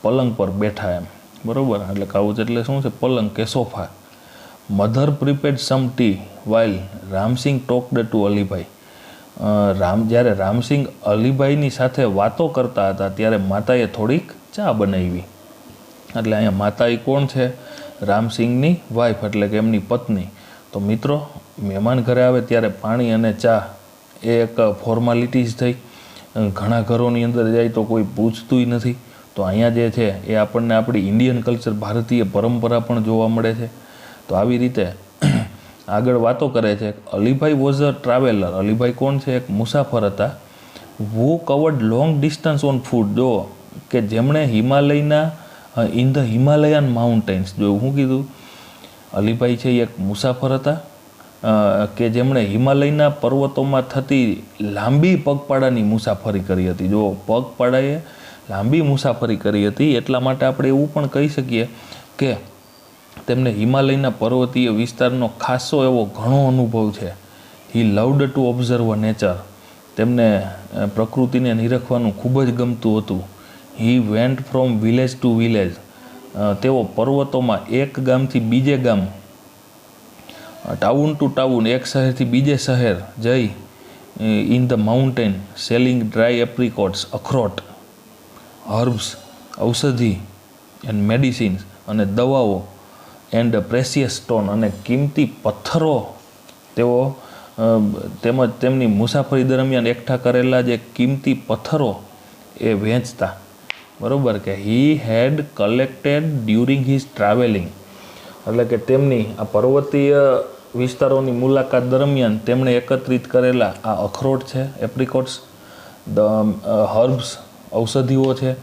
પલંગ પર બેઠા એમ. બરાબર, એટલે કાઉચ એટલે શું છે? પલંગ કે sofa. Mother prepared some tea while Ramsingh talked to Alibhai. જ્યારે રામસિંગ અલીભાઈની સાથે વાતો કરતા હતા ત્યારે માતાએ થોડીક ચા બનાવી. એટલે અહીંયા માતા એ કોણ છે? રામસિંગની વાઈફ, એટલે કે એમની પત્ની. તો મિત્રો, મહેમાન ઘરે આવે ત્યારે પાણી અને ચા એ એક ફોર્માલિટીઝ થઈ. ઘણા ઘરોની અંદર જાય તો કોઈ પૂછતું નથી. તો અહીંયા જે છે એ આપણને આપણી ઇન્ડિયન કલ્ચર, ભારતીય પરંપરા પણ જોવા મળે છે. તો આવી રીતે આગળ વાતો કરે છે. Alibhai was a traveller, Alibhai કોણ છે? એક મુસાફર હતા. Who covered long distance on foot, જો કે જેમણે હિમાલયના ઇન ધ હિમાલયન માઉન્ટેન્સ, જો શું કીધું? અલીભાઈ છે એ એક મુસાફર હતા કે જેમણે હિમાલયના પર્વતોમાં થતી લાંબી પગપાળાની મુસાફરી કરી હતી. જો પગપાળાએ લાંબી મુસાફરી કરી હતી એટલા માટે આપણે એવું પણ કહી શકીએ કે તેમને હિમાલયના પર્વતીય વિસ્તારનો ખાસો એવો ઘણો અનુભવ છે. હી લવડ ટુ ઓબ્ઝર્વ નેચર, તેમને પ્રકૃતિને નિરખવાનું ખૂબ જ ગમતું હતું. He went from village to village, તેઓ પર્વતોમાં એક ગામથી બીજે ગામ, ટાઉન ટુ ટાઉન, એક શહેરથી બીજે શહેર જઈ, in the mountain selling dry apricots, અખરોટ, હર્બ્સ, ઔષધિ, એન્ડ મેડિસિન્સ, અને દવાઓ, એન્ડ પ્રેસિયસ સ્ટોન, અને કિંમતી પથ્થરો તેઓ તેમજ તેમની મુસાફરી દરમિયાન એકઠા કરેલા જે કિંમતી પથ્થરો એ વેચતા. બરાબર, કે હી હેડ કલેક્ટેડ ડ્યુરિંગ હિઝ ટ્રાવેલિંગ, એટલે કે તેમની આ પર્વતીય વિસ્તારોની મુલાકાત દરમિયાન તેમણે એકત્રિત કરેલા આ અખરોટ છે, એપ્રિકોટ્સ, હર્બ્સ, ઔષધિઓ છે,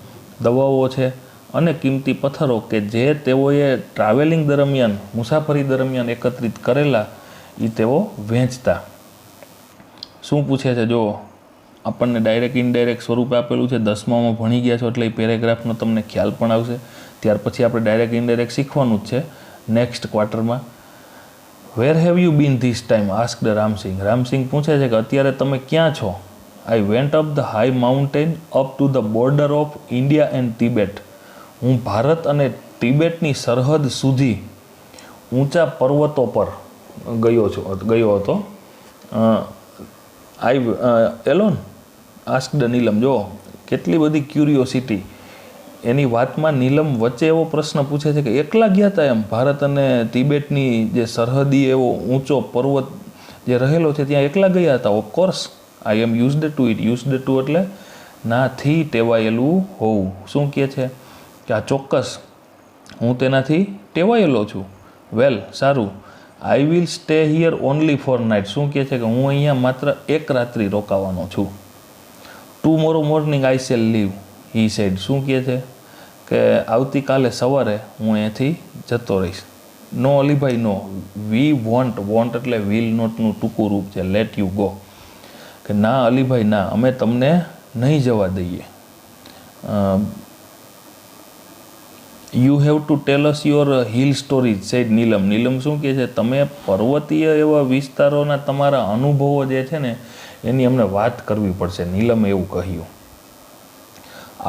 દવાઓ છે, અને કિંમતી પથ્થરો કે જે તેઓએ ટ્રાવેલિંગ દરમિયાન, મુસાફરી દરમિયાન એકત્રિત કરેલા એ તેઓ વેચતા. શું પૂછે છે જો, આપણને ડાયરેક્ટ ઇનડાયરેક્ટ સ્વરૂપે આપેલું છે. 10મામાં ભણી ગયા છો એટલે એ પેરેગ્રાફનો તમને ખ્યાલ પણ આવશે. ત્યાર પછી આપણે ડાયરેક્ટ ઇનડાયરેક્ટ શીખવાનું જ છે નેક્સ્ટ ક્વાર્ટરમાં. Where have you been this time asked Ramsingh. Ramsingh પૂછે છે કે અત્યારે તમે ક્યાં છો? I went up the high mountain up to the border of India and Tibet. હું ભારત અને તિબેટની સરહદ સુધી ઊંચા પર્વતો પર ગયો હતો. આઈ એલોન આસ્કડ નીલમ. જો કેટલી બધી ક્યુરિયોસિટી એની વાતમાં. નીલમ વચ્ચે એવો પ્રશ્ન પૂછે છે કે એકલા ગયા હતા એમ ભારત અને તિબેટની જે સરહદી એવો ઊંચો પર્વત જે રહેલો છે ત્યાં એકલા ગયા હતા? Of course I am used to it. Used to એટલે નાથી ટેવાયેલું હોવું. શું કહે છે કે આ ચોક્કસ હું તેનાથી ટેવાયેલો છું. વેલ સારું. I will stay here only for night. શું કહે છે કે હું અહીંયા માત્ર એક રાત્રિ રોકાવાનો છું. Tomorrow morning I shall leave he said. શું કહે છે કે આવતીકાલે સવારે હું અહીંયાથી જતો રહીશ. નો અલીભાઈ નો. વી વોન્ટ એટલે વિલ નોટનું ટૂંકું રૂપ છે. Let you go. કે ના અલીભાઈ ના, અમે તમને નહીં જવા દઈએ. You have to tell us your hill stories said Neelam. Neelam શું કહે છે? તમે પર્વતીય એવા વિસ્તારોના તમારા અનુભવો જે છે ને એની અમને વાત કરવી પડશે. નીલમે એવું કહ્યું.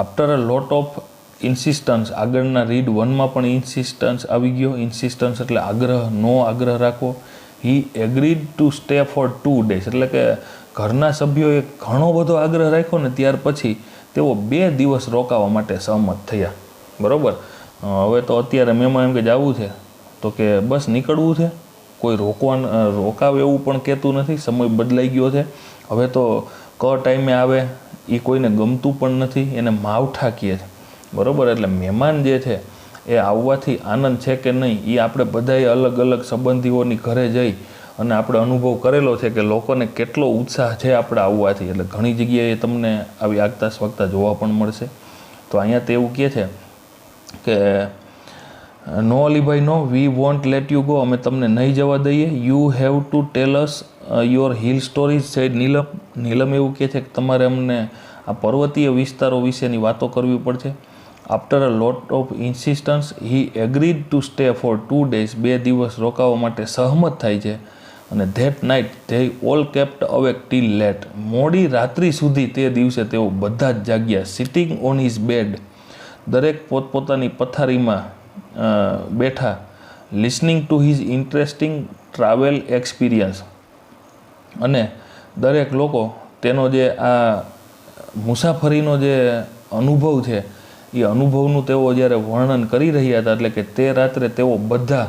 After a lot of insistence. આગળના રીડ 1માં પણ ઇન્સિસ્ટન્સ આવી ગયો. ઇન્સિસ્ટન્સ એટલે આગ્રહ, નો આગ્રહ રાખવો. He agreed to stay for 2 days. એટલે કે ઘરના સભ્યોએ ઘણો બધો આગ્રહ રાખ્યો ને ત્યાર પછી તેઓ 2 દિવસ રોકાવા માટે સહમત થયા. બરાબર. હવે તો અત્યારે મહેમાન એમ કે જવું છે તો કે બસ નીકળવું છે. કોઈ રોકાવે એવું પણ કહેતું નથી. સમય બદલાઈ ગયો છે. હવે તો ટાઈમે આવે એ કોઈને ગમતું પણ નથી. એને માવઠા કહે છે. બરાબર. એટલે મહેમાન જે છે એ આવવાથી આનંદ છે કે નહીં એ આપણે બધાએ અલગ અલગ સંબંધીઓની ઘરે જઈ અને આપણે અનુભવ કરેલો છે કે લોકોને કેટલો ઉત્સાહ છે આપણે આવવાથી. એટલે ઘણી જગ્યાએ તમને આવી આગતા સ્વાગતા જોવા પણ મળશે. તો અહીંયા તે એવું કહે છે કે no Alibhai no, we won't let you go. અમે તમને નહીં જવા દઈએ. You have to tell us your hill stories said Neelam. Neelam એવું કહે છે કે તમારે અમને આ પર્વતીય વિસ્તારો વિશેની વાતો કરવી પડશે. After a lot of insistence he agreed to stay for 2 days. 2 દિવસ રોકાવા માટે સહમત થાય છે. અને that night they all kept awake till late. મોડી રાત્રિ સુધી તે દિવસે તેઓ બધા જ જાગ્યા. Sitting on his bed. દરેક પોતપોતાની પથારીમાં બેઠા. Listening to his interesting travel experience. અને દરેક લોકો તેનો જે આ મુસાફરીનો જે અનુભવ છે એ અનુભવનું તેઓ જ્યારે વર્ણન કરી રહ્યા હતા એટલે કે તે રાત્રે તેઓ બધા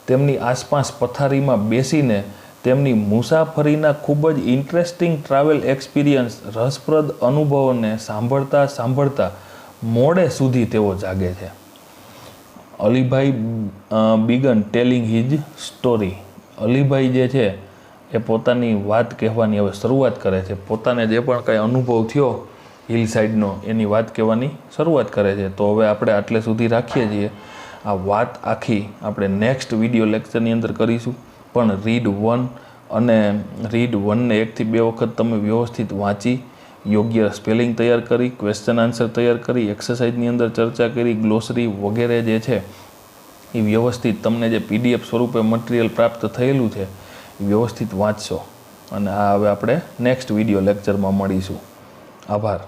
તેમની આસપાસ પથારીમાં બેસીને તેમની મુસાફરીના ખૂબ જ ઇન્ટરેસ્ટિંગ ટ્રાવેલ એક્સપિરિયન્સ, રસપ્રદ અનુભવોને સાંભળતા મોડે સુધી તેઓ જાગે છે. Alibhai began telling his story. Alibhai જે છે એ પોતાની વાત કહેવાની હવે શરૂઆત કરે છે. પોતાને જે પણ કાંઈ અનુભવ થયો હિલ સાઈડનો એની વાત કહેવાની શરૂઆત કરે છે. તો હવે આપણે આટલે સુધી રાખીએ છીએ. આ વાત આખી આપણે નેક્સ્ટ વિડીયો લેક્ચરની અંદર કરીશું. પણ રીડ 1 અને રીડ 1ને 1 થી 2 વખત તમે વ્યવસ્થિત વાંચી, યોગ્ય સ્પેલિંગ તૈયાર કરી, ક્વેશ્ચન આન્સર તૈયાર કરી, એક્સરસાઇઝની અંદર ચર્ચા કરી, ગ્લોસરી વગેરે જે છે એ વ્યવસ્થિત તમને જે PDF સ્વરૂપે મટીરિયલ પ્રાપ્ત થયેલું છે એ વ્યવસ્થિત વાંચશો. અને આ હવે આપણે નેક્સ્ટ વિડીયો લેક્ચરમાં મળીશું. આભાર.